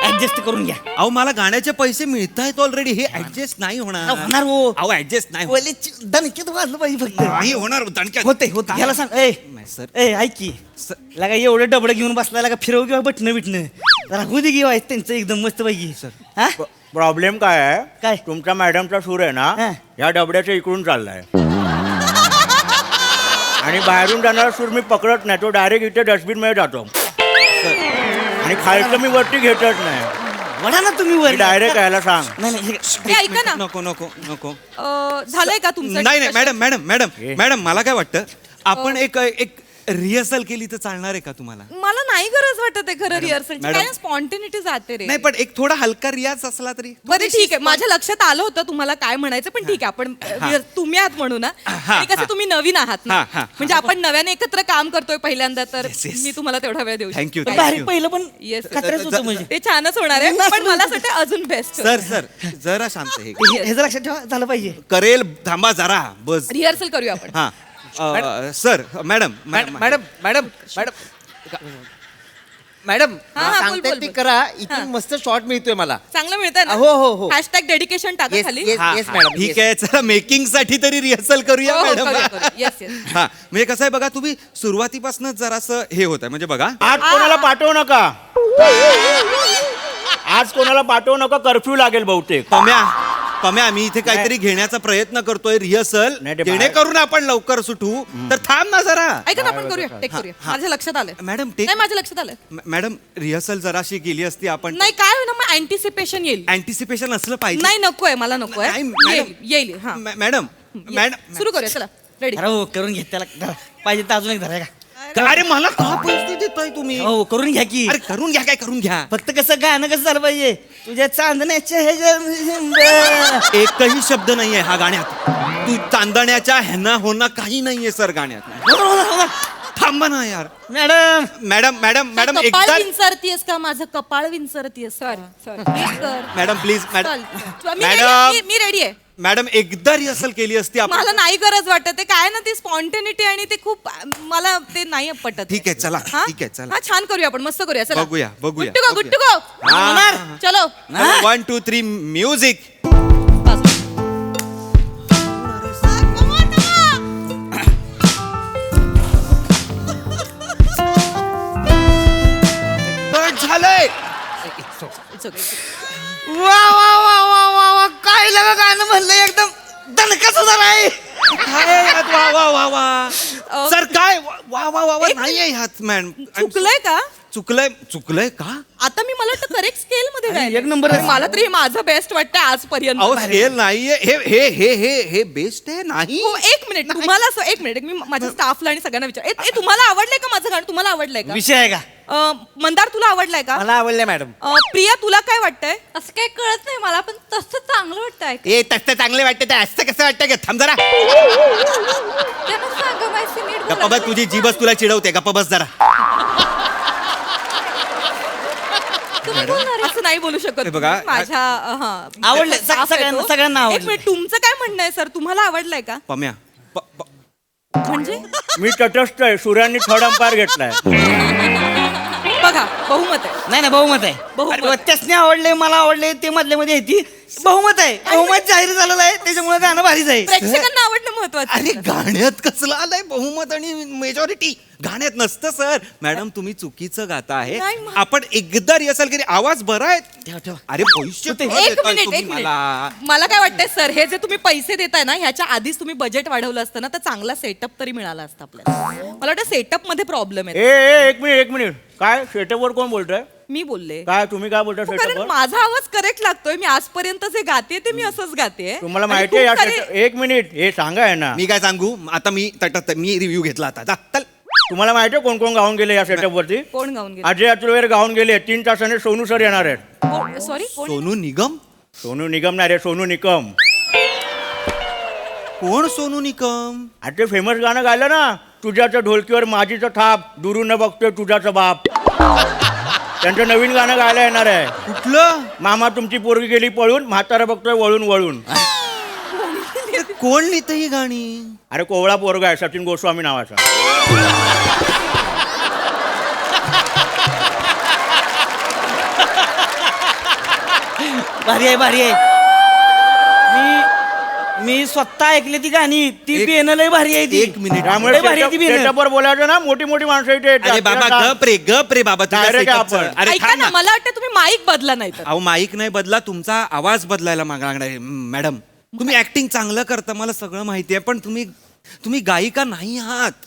ऍडजस्ट करून घ्या. अहो मला गाण्याचे पैसे मिळतायत ऑलरेडी. हे ऍडजस्ट नाही होणार. होणार हो. अहो ऍडजस्ट नाही होणार. ओले दणक्यात वाजलं पाहिजे फक्त. नाही होणार दणक्यात. होते होते याला सांग ए सर. ए ऐक की लगा एवढं डबडं घेऊन बसला लगा फिरव किंवा बटणं बिटणं जरा होऊ दे घेऊ त्यांचं एकदम मस्त पैकी. हा प्रॉब्लेम काय आहे काय? तुमच्या मॅडमचा सूर आहे ना हा. या डबड्याच्या इकडून चाललाय आणि बाहेरून जाणारा सूर मी पकडत नाही. तो डायरेक्ट इथे डस्टबिन मध्ये जातो आणि खायचं मी वरती घेतच नाही. वडा ना तुम्ही वर डायरेक्ट यायला सांग. नाही नाही हे ऐका ना नको नको नको. झालंय का तुमचं? नाही नाही मॅडम मॅडम मॅडम मॅडम मला काय वाटतं आपण एक एक रिहर्सल केली तर चालणार आहे का तुम्हाला? मला नाही गरज वाटत आहे खरं रिहर्सलची. मॅडम. काय स्पॉन्टेनिटी जाते रे. नाही पण एक थोडा हलका रियाज असला तरी. बरं ठीक आहे माझ्या लक्षात आलं होतं तुम्हाला काय म्हणायचं पण ठीक आहे आपण तुम्ही आहात म्हणू ना. आणि कसं तुम्ही नवीन आहात ना म्हणजे आपण नव्याने एकत्र काम करतोय पहिल्यांदा तर Yes, yes. मी तुम्हाला तेवढा वेळ देऊ थँक्यू शकते. बारीक पहिलं पण Yes. कचऱ्याच होतं म्हणजे ते छानच होणार आहे पण मला असं वाटतं अजून बेस्ट. सर सर जरा शांत हे हे जर लक्षात ठेवा झालं पाहिजे. करेल थांबा जरा बस. रिहर्सल करूया आपण. हा sir madam madam madam madam madam हा, बोल, सांगताय बोल, ते बोल. करा. हा. इथून मस्त शॉट मिळतोय मला. चांगलं मिळतंय ना. हो, हो, हो. हॅशटॅग डेडिकेशन टाका Yes, खाली. yes, हा, yes, हा, मॅडम, ठीक yes. आहे चला मेकिंग साठी तरी रिहर्सल करूया हो, हो, मॅडम. करूया, करूया. Yes, yes. हा म्हणजे कसं आहे बघा तुम्ही सुरुवातीपासूनच जरासं हे होत आहे म्हणजे बघा आज कोणाला पाठवू नका. आज कोणाला पाठवू नका. कर्फ्यू लागेल बहुतेक. पम्या आम्ही इथे काहीतरी घेण्याचा प्रयत्न करतोय रिहर्सल नाही, ते बाहेर- जेणेकरून आपण लवकर सुटू तर थांब ना जरा. ऐका ना आपण करूया टेक करूया. माझ्या लक्षात आलंय. मॅडम take- नाही माझ्या लक्षात आलंय. मॅडम रिहर्सल जराशी गेली असती आपण. नाही काय होईल ना मग अँटिसिपेशन येईल. अँटिसिपेशन असलं पाहिजे. नाही नकोय मला नकोय. नाही, मॅडम. येईल हा. मॅडम मॅडम सुरू करूया चला रेडी. अरे हो करून घ्या त्याला धरा. पाहिजे तर अजून एक धरा का. अरे मला का पैसे देताय तुम्ही? हो करून घ्या की. अरे करून घ्या काय करून घ्या. फक्त कसं गाणं कसं झालं पाहिजे तुझ्या चांदण्याच्या ह्याच्या एकही शब्द नाहीये हा गाण्यात. तू चांदण्याच्या ह्यांना होणं काही नाहीये सर गाण्यात. थांबा ना यार. मॅडम मॅडम मॅडम मॅडम कपाळ एकदा विंचरतीयस का माझं कपाळ विंचरतीयस. Sorry madam please madam madam मी रेडी आहे. मॅडम एकदा रिहर्सल केली असती आपण. मला नाही गरज वाटत आहे काय ना ती स्पॉन्टेनिटी आणि ते खूप मला ते नाही पटत. ठीक आहे, चला, हा? ठीक आहे, चला. हा छान करूया आपण मस्त करूया चला. बघूया, बघूया, good to go good to go. हा. चलो 1 2 3 म्युझिक. झालंय. It's okay. वा वा वा वा वा वा काय लगा गाणं म्हणलं एकदम दणकच होणार आहे. वा वा वा वा अ, सर काय वा वा वा वा एक नाहीये ह्यात मॅम. चुकलंय का चुकलंय चुकलंय का? आता मी मला वाटतं करेक्ट स्केल मध्ये अरे, गायलंय. एक नंबर आहे. मला तरी हे माझं बेस्ट वाटतंय आजपर्यंत. अहो स्केल नाहीये हे हे हे हे हे बेस्ट आहे नाही. हो एक मिनिट तुम्हाला असं एक मिनिट मी माझ्या स्टाफला आणि सगळ्यांना विचार तुम्हाला आवडलंय का माझं गाणं तुम्हाला आवडलंय का. विषय आहे का. मंदार तुला आवडलाय का. मला आवडलंय मॅडम. प्रिया तुला काय वाटतंय. असं काही कळत नाही मला पण तसं चांगलं वाटतंय. ए तसं चांगले वाटतं ते असं कसं वाटतं का थांब जरा. त्यांना सांगा माहिती नीट गप्पा बस तुझी जीभच तुला चिडवते गप्पा बस जरा. असं नाही बोलू शकत हे बघा, तुम्ही. माझ्या आवडलंय. सगळ्यांना आवडलंय. एक मिनिट तुमचं काय म्हणणं आहे सर तुम्हाला आवडलंय का. पम्या म्हणजे मी तटस्थ आहे. सूर्याने थर्ड अंपायर घेतलाय. बघा बहुमत आहे. नाही ना बहुमत आहे. बहुमत. अरे, त्यासने आवडले मला आवडले ते मधल्या मध्ये येते बहुमत आहे बहुमत जाहीर झालेलं आहे त्याच्यामुळे गाणं भारीच आहे प्रेक्षकांना आवडणं महत्वाचं अरे गाण्यात कसलं आलंय बहुमत आणि मेजॉरिटी गाण्यात नसतं सर मॅडम तुम्ही चुकीचं गाता आहे नाही, आपण एकदा रिहर्सल केली आवाज बरा आहे अरे भविष्य एक मिनिट मला काय वाटतंय सर हे जे तुम्ही पैसे देताय ना ह्याच्या आधीच तुम्ही बजेट वाढवलं असतं ना तर चांगला सेटअप तरी मिळाला असता आपल्याला मला वाटतं सेटअप मध्ये प्रॉब्लेम आहे ए एक मिनिट काय सेटअपवर कोण बोलतोय मी बोलले काय तुम्ही काय बोलताय कारण सेटअपवर माझा आवाज करेक्ट लागतोय मी आजपर्यंत जे गाते ते मी असंच गाते तुम्हाला माहिती आहे या setup- एक मिनिट हे सांगा आहे ना मी काय सांगू आता मी रिव्ह्यू घेतला आता जा, चल तुम्हाला माहिती आहे कोण कोण गाऊन गेले या सेटअप वरती कोण गाऊन गेले अजय अतुलवेर गाऊन गेले 3 तासाने सोनू सर येणार आहेत सॉरी कोण सोनू निगम सोनू निगम नाही रे सोनू निकम कोण सोनू निगम आता ते फेमस गाणं गायलं ना तुझ्याचं ढोलकीवर माझीचं थाप दुरून न बघतोय तुझ्याचं बाप त्यांचं नवीन गाणं गायला येणार आहे कुठलं मामा तुमची पोरगी गेली पळून म्हातारा बघतोय वळून वळून कोण लिहितं ही गाणी अरे कोवळा पोरगा आहे सचिन गोस्वामी नावाचा भारी आहे मी स्वतः ऐकली ती गाणी ती बियाणं लय भारी आहे ती एक मिनिट त्यामुळे लय भारी आहे ती बियाणं सेटअपवर बोलायचं ना मोठी मोठी माणसं इथे येतात. अरे बाबा गप रे बाबा तुझ्या Direct setup चं. आपण. अरे ऐका थांब ना ना मला वाटतं तुम्ही माईक बदला नाही तर अहो माईक नाही बदला तुमचा आवाज बदलायला लागणार आहे मॅडम तुम्ही ऍक्टिंग चांगलं करता मला सगळं माहिती आहे पण तुम्ही गायिका नाही आहात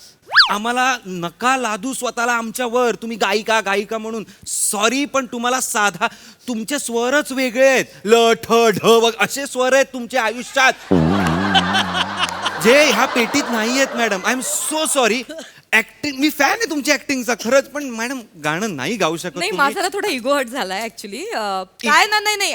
आम्हाला नका लादू स्वतःला आमच्यावर तुम्ही गायिका म्हणून सॉरी पण तुम्हाला साधा तुमचे स्वरच वेगळे आहेत ल ठ ढ असे स्वर आहेत तुमच्या आयुष्यात जे ह्या पेटीत नाही आहेत madam I am so sorry acting me fan आहे तुमच्या ऍक्टिंगचा खरंच पण मॅडम गाणं नाही गाऊ शकत नाही तुम्ही. माझा ना थोडा इगो हट झालाय ऍक्च्युली काय ना नाही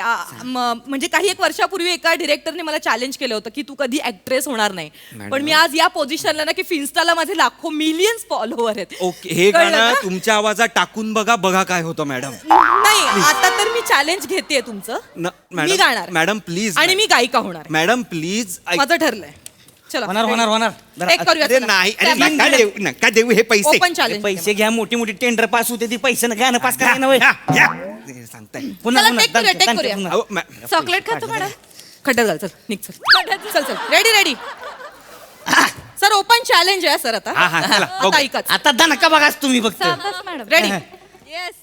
म्हणजे काही एक वर्षापूर्वी एका डिरेक्टरने मला चॅलेंज केलं होतं की तू कधी ऍक्ट्रेस होणार नाही पण मी आज या पोझिशनला ना की फिन्स्टाला माझे लाखो मिलियन्स फॉलोवर आहेत ओके हे कळलं गाणं ना? तुमच्या आवाजात टाकून बघा काय होतं मॅडम नाही आता तर मी चॅलेंज घेते तुमचं मी गाणार मॅडम प्लीज आणि मी गायिका होणार मॅडम प्लीज माझं ठरलंय चला होणार एक करूया अरे नाही अरे नका देऊ हे पैसे ओपन चॅलेंज पैसे घ्या मोठी टेंडर पास होते ती पैसे गाणं पास करायला नव्हे. हे सांगताय चला, take करूया, take करूया. अहो, चॉकलेट खातो मॅडम खड्ड्यात घाल चल निघ चल रेडी सर ओपन चॅलेंज आहे सर आता हा, चला, बघू. आता ऐकाच आता दणका बघाच तुम्ही फक्त मॅडम रेडी येस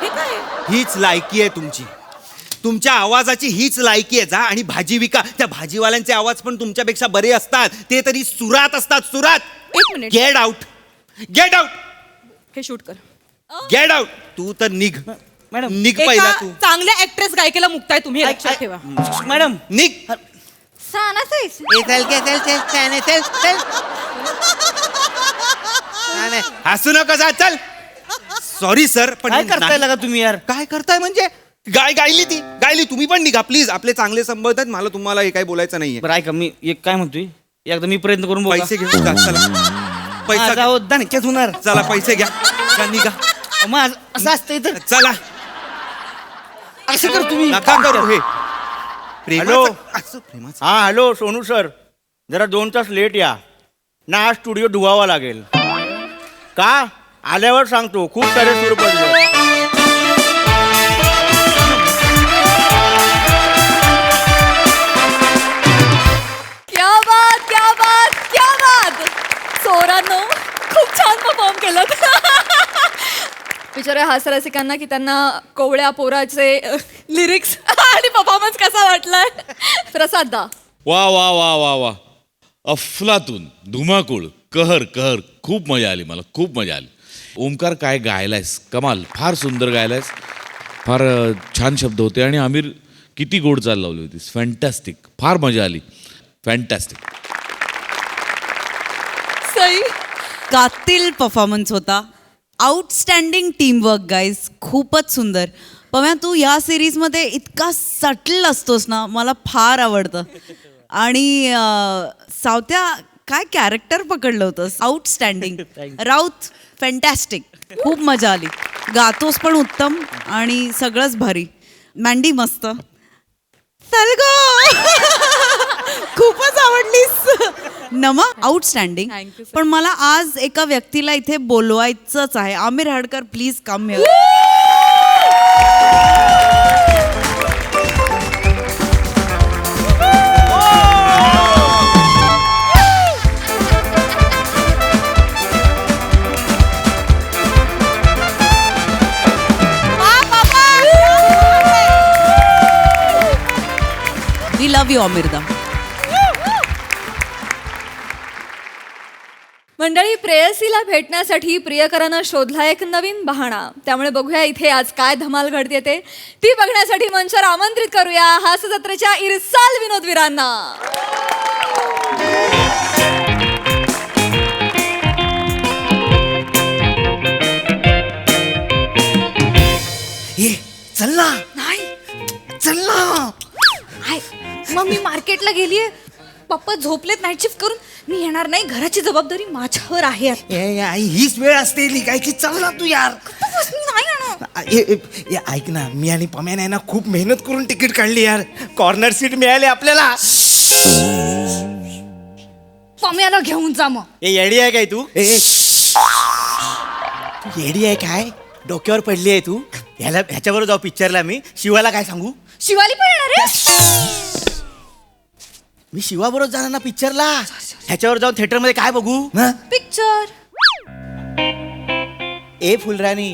हे काय हीच लायकी आहे तुमची तुमच्या आवाजाची हीच लायकी आहे जा आणि भाजी विका त्या भाजीवाल्यांचे आवाज पण तुमच्यापेक्षा बरे असतात ते तरी सुरात असतात सुरात एक मिनिट गेट आउट हे शूट कर गेट आउट तू तर निघ मॅडम निघ पहिला एका तू चांगल्या ऍक्ट्रेस गायिकेला मुक्ताय तुम्ही हे लक्षात ठेवा मॅडम निघ सानाच आहेस हसू नका जा चल सॉरी सर पण काय करताय नाही. लागा तुम्ही यार काय करताय म्हणजे गायली तुम्ही पण निघा प्लीज आपले चांगले संबंध आहेत मला तुम्हाला हे काही बोलायचं नाहीये बरं ऐका मी एक काय म्हणतोय एकदा मी प्रयत्न करून बघू पैसे घेऊन जा चला पैसा जाऊ दणक्यात होणार चला पैसे घ्या जा, निघा माझं असं असतं इथं चला असं कर तुम्ही नका करू हे हॅलो. प्रेमाचं हा हॅलो सोनू सर जरा 2 तास लेट या ना आज स्टुडिओ धुवावा लागेल का आल्यावर सांगतो खूप सारे सूर पडले क्या बात चोरांनो खूप छान परफॉर्म केलं विचारूया हास्यरसिकांना की त्यांना कोवळ्या पोराचे लिरिक्स आणि परफॉर्मन्स कसा वाटलाय प्रसाद दा वा वा वा वा वा अफलातून धुमाकूळ कहर कहर खूप मजा आली मला खूप मजा आली ओमकार काय गायलायस कमाल फार सुंदर गायलायस फार छान शब्द होते आणि आमिर किती गोड चाल लावली होतीस फॅन्टॅस्टिक फार मजा आली फॅन्टॅस्टिक सई कातिल परफॉर्मन्स होता आउटस्टँडिंग टीमवर्क गाईज, खूपच सुंदर. पम्या, तू या सिरीजमध्ये इतका सटल असतोस ना, मला फार आवडतं. आणि सावत्या, काय कॅरेक्टर पकडलं होतंस, आउटस्टँडिंग. राऊत, फॅन्टॅस्टिक, खूप मजा आली. गातोस पण उत्तम आणि सगळंच भारी. मँडी मस्त. सलगो खूपच आवडलीस. नमा, आउटस्टँडिंग. Thank you, sir. पण मला आज एका व्यक्तीला इथे बोलवायचंच आहे. Aamir Hadkar, please come here. We love you अमिरदा. मंडळी, प्रेयसीला भेटण्यासाठी प्रियकरानं शोधला एक नवीन बहाणा. त्यामुळे बघूया इथे आज काय धमाल घडते ते. ती बघण्यासाठी मंचावर आमंत्रित करूया हास्य जत्रेच्या इरसाल विनोदवीरांना. ये चल ना, चल ना. मग मी मार्केटला गेलीये, पप्पा झोपलेत नाईट शिफ्ट करून. मी येणार नाही, घराची जबाबदारी माझ्यावर आहे. आई, हीच वेळ असते लिकायची. चल ना तू यार. मी नाही येणार. ऐक ना, मी आणि पम्याने ना खूप मेहनत करून तिकीट काढली यार. कॉर्नर सीट मिळाली आपल्याला. पम्याला घेऊन जा मग. ए येडी आहे काय तू? तू येडी आहे काय? डोक्यावर पडली आहे तू? ह्याच्याबरोबर जाऊ पिक्चरला. मी शिवाला काय सांगू? शिवाली पण येणार आहे. मी शिवाबरोबर जाणार ना पिक्चरला. ह्याच्यावर जाऊन थिएटरमध्ये काय बघू? पिक्चर. ए फुलराणी.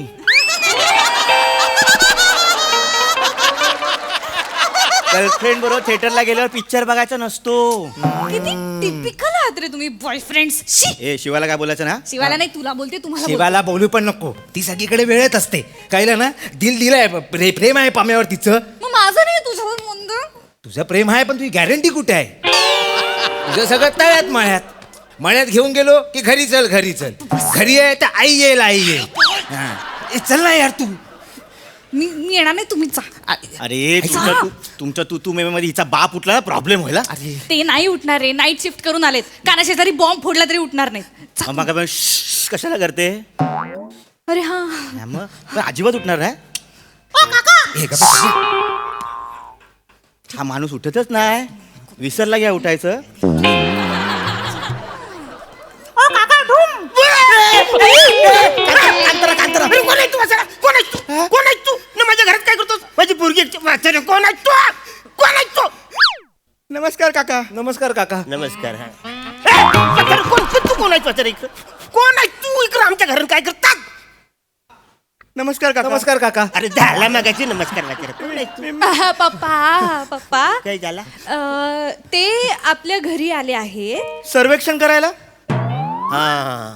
गर्लफ्रेंड बरोबर थिएटरला गेल्यावर पिक्चर बघायचा नसतो. किती टिपिकल आहात रे तुम्ही बॉयफ्रेंड्स. ए शिवाला काय बोलायचं ना? शिवाला नाही, तुला बोलते, तुम्हाला बोलते. शिवाला बोलू पण नको. ती सगळीकडे वेळेत असते. कळलं ना? दिलंय, प्रेम आहे पम्यावर तिचं. मग माझं नाही तुझ्यावर मंद. तुझं प्रेम आहे, पण तुझी गॅरंटी कुठे आहे? तुझं सगळं तळ्यात मळ्यात घेऊन गेलो की घरी चल. घरी आहे तर आई येईल. हा. ए, चल ना यार तू. मी येणार नाही, तुम्ही जा. अरे तुमच्या तू मध्ये हिचा बाप उठला ना, प्रॉब्लेम व्हायला. ते नाही उठणार रे, नाईट शिफ्ट करून आलेत. कानाशेजारी बॉम्ब फोडला तरी उठणार नाही. मग कशाला करते? अरे हा, मग अजिबात उठणार नाही. हे गप्प बस. हा माणूस उठतच नाही. विसरला घ्या उठायचं. कोण आहेस तू? ना माझ्या घरात काय करतोस? माझी पोरगी कोण आहेस तू? नमस्कार काका. नमस्कार काका. नमस्कार. कोण आहेस तू? इकडे आमच्या घरात काय करतात? नमस्कार काका. नमस्कार काका. अरे झाला मगाची नमस्कार वाचर. पप्पा काय झाला? ते आपल्या घरी आले आहेत. सर्वेक्षण करायला. हा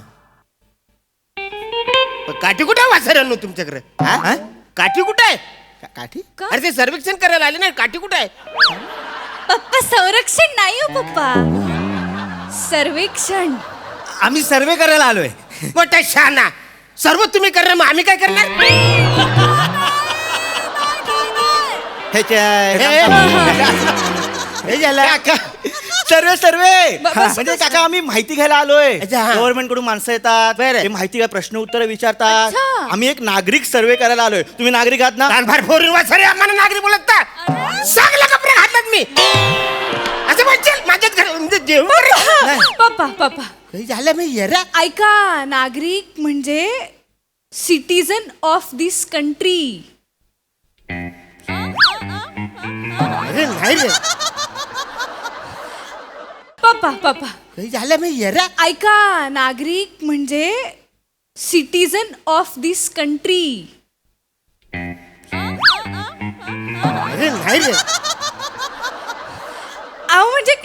काठी कुठे वासरांनो तुमच्याकडे? हा? काठी कुठे आहे? काठी? अरे ते सर्वेक्षण करायला आले नाही, काठी कुठे आहे? पप्पा संरक्षण नाही हो पप्पा, सर्वेक्षण. आम्ही सर्वे करायला आलोय. मोठा शाना. सर्व तुम्ही करणार, मग आम्ही काय करणार? हे झालं सर्वे म्हणजे काका आम्ही माहिती घ्यायला आलोय. अच्छा, हा. गव्हर्नमेंट कडून माणसं येतात, बरं. ते माहिती काय प्रश्न उत्तर विचारतात. अच्छा. आम्ही एक नागरिक सर्वे करायला आलोय. तुम्ही नागरिक आहात ना? कानभार फोडून वासरे आम्हाला नागरी बोलत का? चांगला कपडे घातलात मी. असं म्हणशील माझ्याच घर म्हणजे जेवण. पप्पा काही झालं मी येरा. ऐका, नागरिक म्हणजे सिटीजन ऑफ दिस कंट्री. अरे नाही रे. पप्पा काही झालं मी येरा. ऐका, नागरिक म्हणजे सिटीजन ऑफ दिस कंट्री. अरे नाही रे. अहो म्हणजे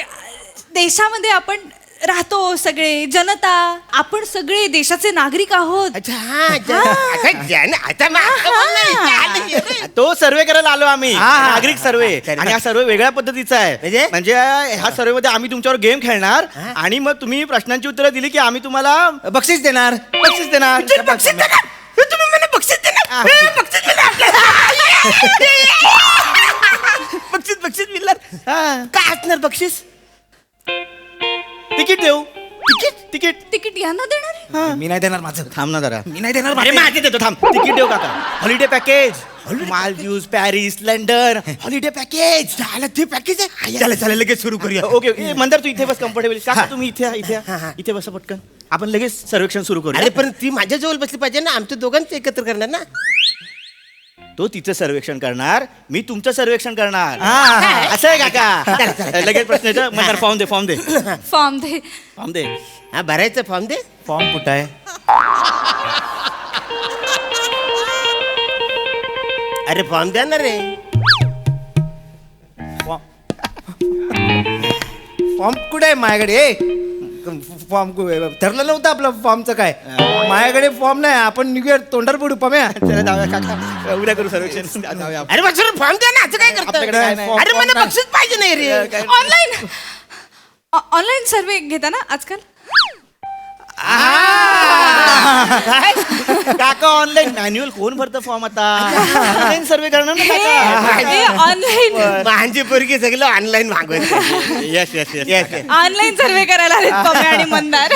देशामध्ये आपण राहतो, सगळे जनता, आपण सगळे देशाचे नागरिक आहोत. अच्छा, हा, आता तो सर्वे करायला आलो आम्ही. हा, हा. नागरिक सर्वे. आणि हा सर्वे वेगळ्या पद्धतीचा आहे. म्हणजे ह्या सर्वे मध्ये आम्ही तुमच्यावर गेम खेळणार आणि मग तुम्ही प्रश्नांची उत्तरं दिली की आम्ही तुम्हाला बक्षीस देणार. बक्षीस देणार. बक्षीस देणार. बक्षीस बक्षीस मिळणार काय असणार बक्षीस तिकीट देऊ तिकीट तिकीट यांना देणार आहे? मी नाही देणार माझं थांब ना जरा मी नाही देणार अरे माझे देतो थांब तिकीट देऊ काका holiday package Maldives Paris London holiday package झालं ते पॅकेज आहे चला चला लगेच सुरू करूया ओके ओके मंदार तू इथे बस कम्फर्टेबल काका तुम्ही इथे बसा पटकन आपण लगेच सर्वेक्षण सुरू करू अरे पण ती माझ्या जवळ बसली पाहिजे ना आमच्या दोघांचं एकत्र करणार ना तो तिचं सर्वेक्षण करणार मी तुमचं सर्वेक्षण करणार हा. असं आहे काका लगेच प्रश्न येतो मंदार फॉर्म दे फॉर्म दे. फॉर्म दे हा भरायचं फॉर्म दे फॉर्म कुठं आहे अरे फॉर्म द्या ना रे फॉर्म कुठे आहे माझ्याकडे फॉर्म ठरलं नव्हतं आपलं फॉर्मचं काय माझ्याकडे फॉर्म नाही आपण निघूया तोंडार पडू पम्या चला जाऊया काका उद्या करू सर्वेक्षण जाऊया अरे बस फॉर्म द्या ना असं काय आपल्याकडे करतो नाही. अरे मला बक्षीस पाहिजे नाही रे ऑनलाईन सर्वे घेता ना आजकाल? काका ऑनलाईन मॅन्युअल कोण भरतं फॉर्म आता ऑनलाईन सर्वे करणार ना काका ऑनलाईन माझी पोरगी सगळं ऑनलाईन मागवत येस येस येस ऑनलाईन सर्वे करायला आलेत पम्या आणि मंदार.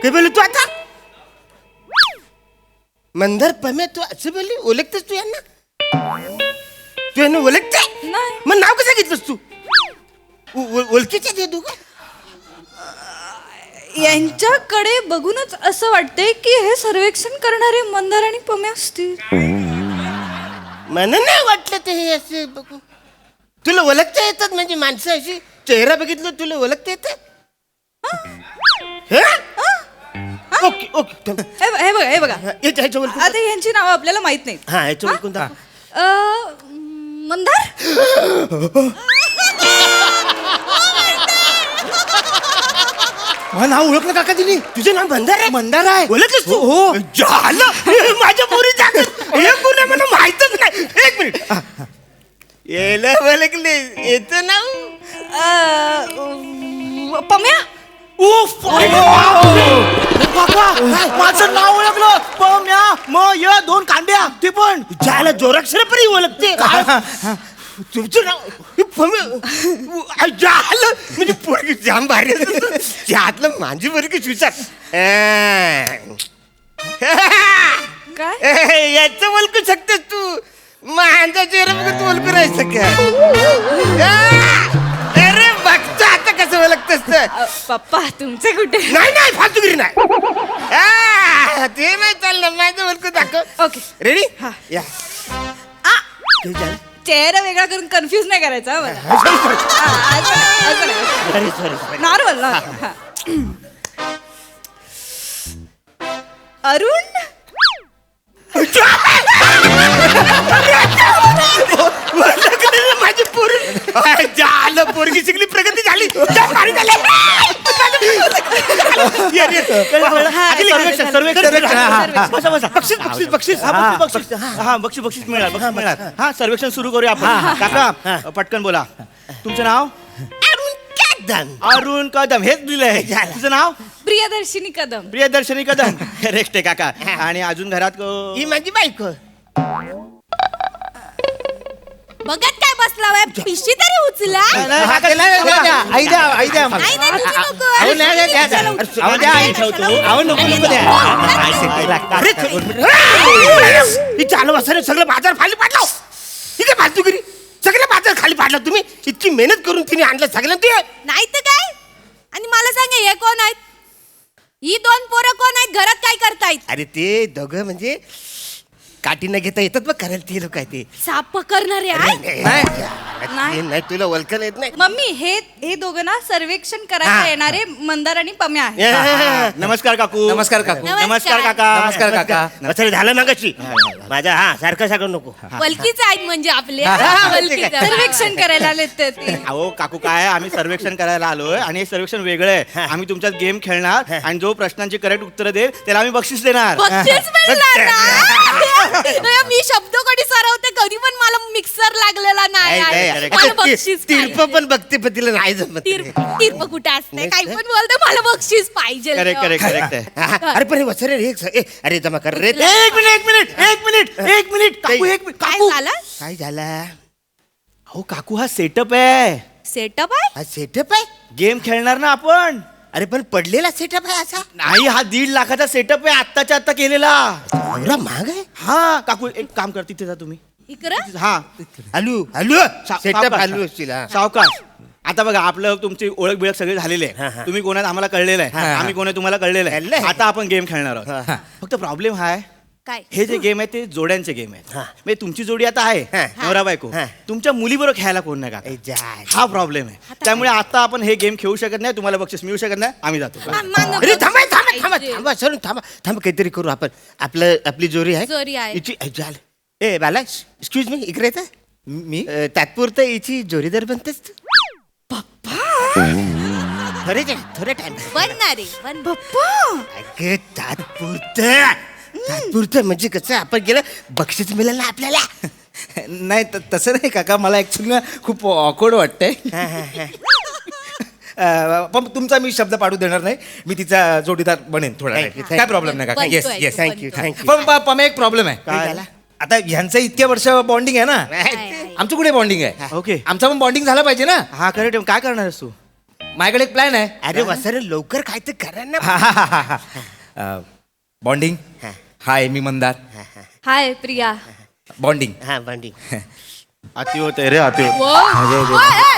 काय बोलू तू आता मंदार पम्या तू असं बोलली ओळखतेस तू यांना तू यांना ओळखते नाही. मग नाव कसं घेतलंस तू ओळखीचे ते तू का यांच्याकडे बघूनच असं वाटतंय की हे सर्वेक्षण करणारे मंदार आणि पम्या असतील. मला नाही वाटलं ते हे असे बघू तुला ओळखता येतात म्हणजे माणसं अशी चेहरा बघितलं तुला ओळखता येतात ओके ओके हे बघा ह्याच्या ओळखून आता यांची नावं आपल्याला माहित नाहीत. हा ह्याच्या ओळखून दाखव. मंदार मला नाव ओळखलं काका तिने तुझं नाव मंदार आहे मंदार आहे ओळखलंस तू हो. झालं माझ्या पोरी हे पुन्हा मला माहितच नाही एक मिनिट येला ओळखले येतं नाव पम्या माझं नाव ओळखलं पम्या म य दोन कांड्या ते पण झालं जोराक्षर परी ओळखते तुमचं नाव झालं म्हणजे पोरगी जाम भारी त्यातलं माझी पोरगी सुचात काय याचं ओळखू शकतेस तू माझा चेहरा बघत ओळखू नाही शकत अरे बघतो आता कसं ओळखतस पप्पा तुमचे कुठे? नाही नाही फालतूगिरी नाही ते नाही चाललं माझं ओळखू दाखव ओके रेडी हा. या चेहरा वेगळा करून कन्फ्युज नाही करायचा हा मला. सॉरी सॉरी नॉर्मल अरुण माझी पोरगी झालं पोरगी शिकली प्रगती झाली भारी झाली. ये, ये. आधी सर्वेक्षण, सर्वेक्षण. बसा, बसा. बक्षीस बक्षीस बक्षीस हा, बक्षीस हा बक्षीस बक्षीस मिळणार बक्षीस मिळणार हा सर्वेक्षण सुरू करूया आपण काका पटकन बोला तुमचं नाव अरुण कदम हेच दिलंय तुझं नाव प्रियदर्शिनी कदम. प्रियदर्शनी कदम करेक्ट आहे काका आणि अजून घरात ही माझी बायको बघत काय बसला वय पिशी तरी उचला आई द्या आई द्या मला. नाही, नाही, तुझी नको. अहो, नाही, नाही, द्या, द्या. अहो, द्या, आई ठेवतो. अहो, नको, नको द्या. अरे, ही चालू असताना सगळं बाजार खाली पाडलं ही काय फालतूगिरी सगळं बाजार खाली पाडला तुम्ही इतकी मेहनत करून तिने आणलं सगळं ते नाही तर काय आणि मला सांगा हे कोण आहेत ही दोन पोरं कोण आहेत घरात काय करतायत अरे ते दोघं म्हणजे काठीनं घेता येतात बघ करायला ते लोक आहे ते साप पकडणारे आहेत नाही नाही तुला ओळखायला येत नाही मम्मी हे दोघं ना सर्वेक्षण करायला येणारे मंदार आणि पम्या आहेत. नमस्कार काकू नमस्कार काकू नमस्कार काका नमस्कार काका असं झालं ना कशी माझा हा सारखं सारखं नको वलकीच आहेत म्हणजे आपले वलकीचं. सर्वेक्षण करायला आलेत ते. अहो काकू काय आहे, आम्ही सर्वेक्षण करायला आलोय आणि हे सर्वेक्षण वेगळं आहे आम्ही तुमच्यात गेम खेळणार आणि जो प्रश्नांची करेक्ट उत्तर देईल त्याला आम्ही बक्षीस देणार बक्षीस मिळणार ना? मी शब्द कधी सरवते कधी पण मला मिक्सर लागलेला नाही correct. मला बक्षीस तिरप पण बघते पण तिला नाही जमत तीर्प कुठे असते काही पण बोलते मला बक्षीस पाहिजे करेक्ट करेक्ट करेक्ट अरे पण हे वसरे रे अरे जमा कर रे काय झालं काय झाला हो काकू हा सेटअप आहे सेटअप आहे हा सेटअप आहे गेम खेळणार ना आपण अरे पण पडलेला सेटअप आहे असा नाही हा 1.5 लाखाचा सेटअप आहे आत्ताच्या आत्ता केलेला एवढा महाग आहे हा काकू एक काम कर तिथे जा तुम्ही इकडं हा आलू आलू सेटअप सावकाश. आलू असतील हा. सावकाश आता बघा आपलं तुमची ओळख बिळख सगळे झालेले हा, आहे हा. तुम्ही कोणात आम्हाला कळलेलं आहे आम्ही कोणा तुम्हाला कळलेलं कळलंय. आहे आता आपण गेम खेळणार आहोत फक्त प्रॉब्लेम हा आहे काय हे जे गेम आहे ते जोड्यांचे गेम आहेत हा. म्हणजे तुमची जोडी आता आहे हा. नवरा बायको हा. तुमच्या मुलीबरोबर खेळायला कोण नाही का ए, जाय. हा प्रॉब्लेम आहे त्यामुळे आता आपण हे गेम खेळू शकत नाही तुम्हाला बक्षीस मिळू शकत नाही आम्ही जातो अरे थांबा थांबा थांबा थांबा सरून थांबा थांबा काहीतरी करू आपण आपली जोरी आहे जोरी आहे. हिची झालं ए बाला एक्सक्यूज मी इकडे येतं मी तात्पुरतं हिची जोरीदार बनतेस तू थोडे टाइम बनणारे बन अगं तात्पुरतं म्हणजे कसं आपण गेलं बक्षीस मिळेल ना आपल्याला नाही तसं नाही काका मला ऍक्च्युली ना खूप ऑकवर्ड वाटतंय पण तुमचा मी शब्द पाडू देणार नाही मी तिचा जोडीदार बनेन थोडा Thank you, वेळ. thank काय you. प्रॉब्लेम नाही काका येस बनतोय, येस तू थँक्यू बनतोय. थँक्यू पण एक प्रॉब्लेम आहे काय झाला? आता ह्यांचं इतक्या वर्ष बॉन्डिंग आहे ना आमचं कुठे बॉन्डिंग आहे ओके आमचा पण बॉन्डिंग झाला पाहिजे ना हा करेक्ट काय करणार आहेस तू माझ्याकडे एक प्लॅन आहे अरे वसरे लवकर काय तर करा ना बॉन्डिंग हा. हाय मी मंदार हाय प्रिया बॉन्डिंग हा बंडिंग अति होते रे अति होते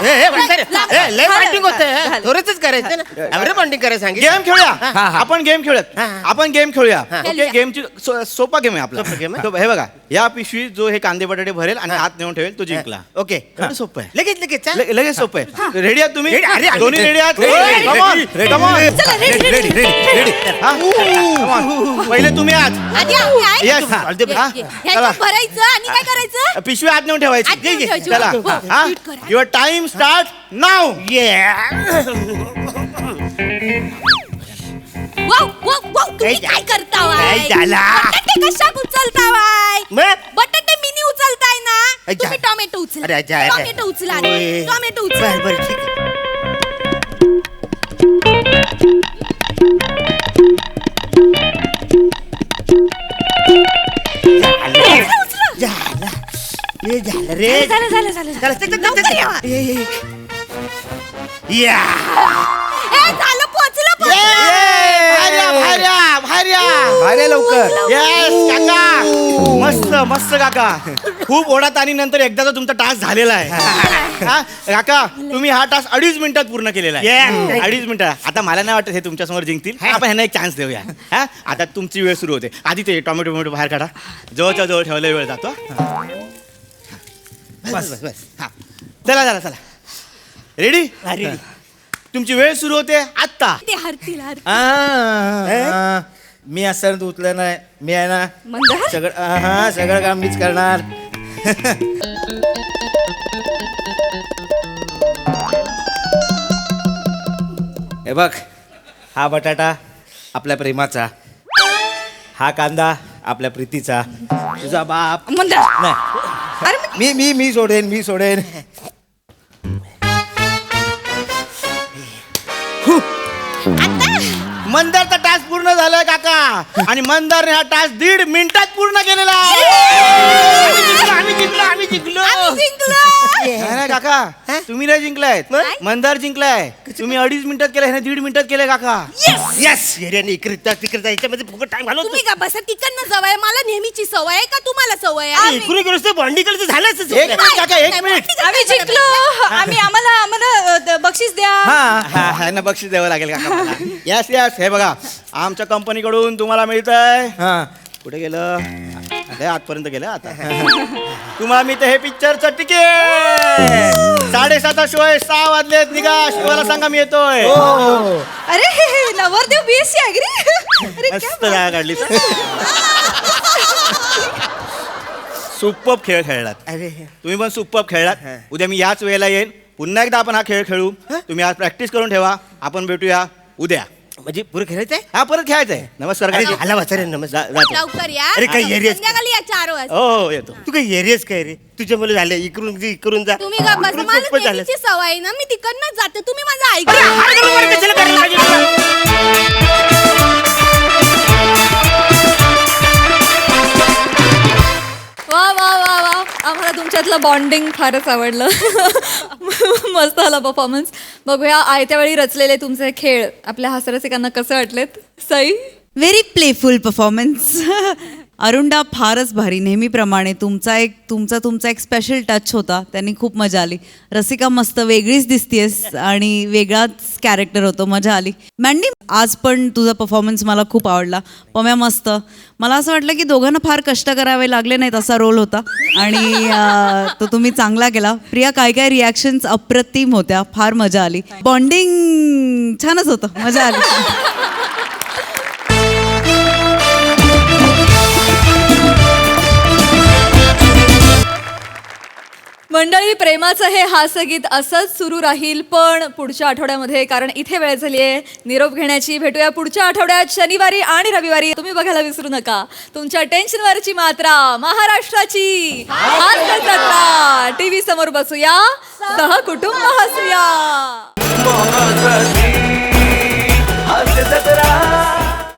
लय बॉन्डिंग होतं थोडंच करायचं ना एवढं बॉन्डिंग करायचं सांगितलं गेम खेळूया आपण गेम खेळूयात हा. आपण गेम खेळूया ओके खेळूया. गेमची सोपा गेम आहे आपला सोपा game आहे? तो हे बघा या पिशवी जो हे कांदे बटाटे भरेल आणि हात नेऊन ठेवेल तो जिंकला ओके एवढं सोपं आहे लगेच लगेच चाल. लगेच सोपं आहे रेडी आहात तुम्ही Ready, अरे, दोन्ही रेडी आहात Ready, ready, Come on, ready, come on. हा? Come on. पहिले तुम्ही आहात आधी आम्ही आहे. Yes. हा? ह्याच्यात भरायचं आणि काय करायचं पिशवी हात नेऊन हात नेऊन ठेवायची ठेवायची. चला हो, हा नीट करा. Your time start now wow wow wow तुम्ही काय करतावाय काय झाला? बटाटे कशाक उचलतावाय मग? बटाटे मिनी उचलताय ना अच्छा. तुम्ही टोमॅटो उचला अरे, अच्छा, अरे. टोमॅटो उचला ओय. टोमॅटो उचला बरं बरं ठीक आहे झालं हे झालं रे झालं झालं झालं चला, चल, चल, चल, लवकर चल. यावा. या ए झालं पोचलं भार्या लवकर येस काका मस्त मस्त काका खूप ओढात आणि नंतर एकदाचा तुमचा टास्क झालेला आहे हा काका तुम्ही हा टास्क 2.5 मिनिटात पूर्ण केलेला आहे Yeah. 2.5 मिनिटात आता मला नाही वाटत हे तुमच्या समोर जिंकतील आपण ह्यांना एक चान्स देऊया हा आता तुमची वेळ सुरू होते आधी ते टोमॅटो बाहेर काढा जवळच्या जवळ ठेवला वेळ जातो हा. बस बस बस हा. चला रेडी ready. तुमची वेळ सुरू होते आत्ता ते हरतील हरतील मी असं उचलं नाही मी आहे ना मंदार सगळं काम मीच करणार हे बघ हा बटाटा आपल्या प्रेमाचा हा कांदा आपल्या प्रीतीचा तुझा बाप मंदार नाही मी सोडेन मंदारचा टास्क पूर्ण झालाय काका आणि मंदारने हा टास्क 1.5 मिनिटात पूर्ण केलेला आहे आम्ही जिंकलो नाही, नाही, काका तुम्ही नाही जिंकलायत मंदार जिंकलाय तुम्ही 2.5 मिनिटात केलं ह्याने 1.5 मिनिटात केलंय काका यस येड्याने इकडे तिकडे याच्यामध्ये फुकट टाइम घालवतो तुम्ही का बसा तिकडनं सवय मला नेहमीची सवय आहे का तुम्हाला सवय आहे इकडे गेलोस तर बॉन्डिकडे झालंच एक मिनिट काका 1 मिनिट आम्ही जिंकलो आम्हाला बक्षीस द्या हा ह्यांना बक्षीस द्यावं लागेल काका मला. यस हे बघा आमच्या कंपनीकडून तुम्हाला मिळतंय कुठे गेलं हे आतपर्यंत गेलं आता तुम्हाला मी हे पिक्चरचं तिकीट 7:30 शो आहे 6 वाजलेत निघा शिवाला सांगा मी येतोय अरे नवरदेव बीएससी अग्री मस्त जागा काढली सुपर खेळ खेळलात अरे तुम्ही पण सुपर खेळलात उद्या मी याच वेळेला येईन पुन्हा एकदा आपण हा खेळ खेळू तुम्ही आज प्रॅक्टिस करून ठेवा आपण भेटूया उद्या म्हणजे पुरं खेळायचंय हा परत खेळायचंय नमस्कार अरे काय आला वाचा नमस्कार जातो लवकर या अरे काय एरियास संध्याकाळी या 4 वाजता हो येतो तू काय एरियास काय रे तुझ्या मुलं झाले इकडून जा तुम्ही का बस इकडून मला सोपं झालं. नेहमीची सवय आहे ना मी तिकडनंच जाते तुम्ही माझं अरे, ऐका हाड घालून वर कशाला करायला पाहिजे तुला? वा वा वा वा आम्हाला तुमच्यातलं बॉन्डिंग फारच आवडलं मस्त आला परफॉर्मन्स. बघूया आयत्या वेळी रचलेले तुमचे खेळ आपल्या हास्यरसिकांना कसे वाटलेत. Sai very playful performance. अरुणदा फारच भारी. नेहमीप्रमाणे तुमचा एक स्पेशल टच होता. त्यांनी खूप मजा आली. रसिका मस्त वेगळीच दिसतेस आणि वेगळाच कॅरेक्टर होतो. मजा आली. मॅन्डी आज पण तुझा परफॉर्मन्स मला खूप आवडला. पम्या मस्त. मला असं वाटलं की दोघांना फार कष्ट करावे लागले नाहीत असा रोल होता आणि तो तुम्ही चांगला केला. प्रिया काय काय रिॲक्शन्स अप्रतिम होत्या. फार मजा आली. बॉन्डिंग छानच होतं. मजा आली. मंडळी प्रेमाचं हे हास्यगीत असंच सुरू राहील पण पुढच्या आठवड्यामध्ये, कारण इथे वेळ झाली आहे निरोप घेण्याची. भेटूया पुढच्या आठवड्यात शनिवारी आणि रविवारी. तुम्ही बघायला विसरू नका तुमच्या टेन्शनवरची मात्रा महाराष्ट्राची हास्य जत्रा. टीव्ही समोर बसूया सहकुटुंब हसूया.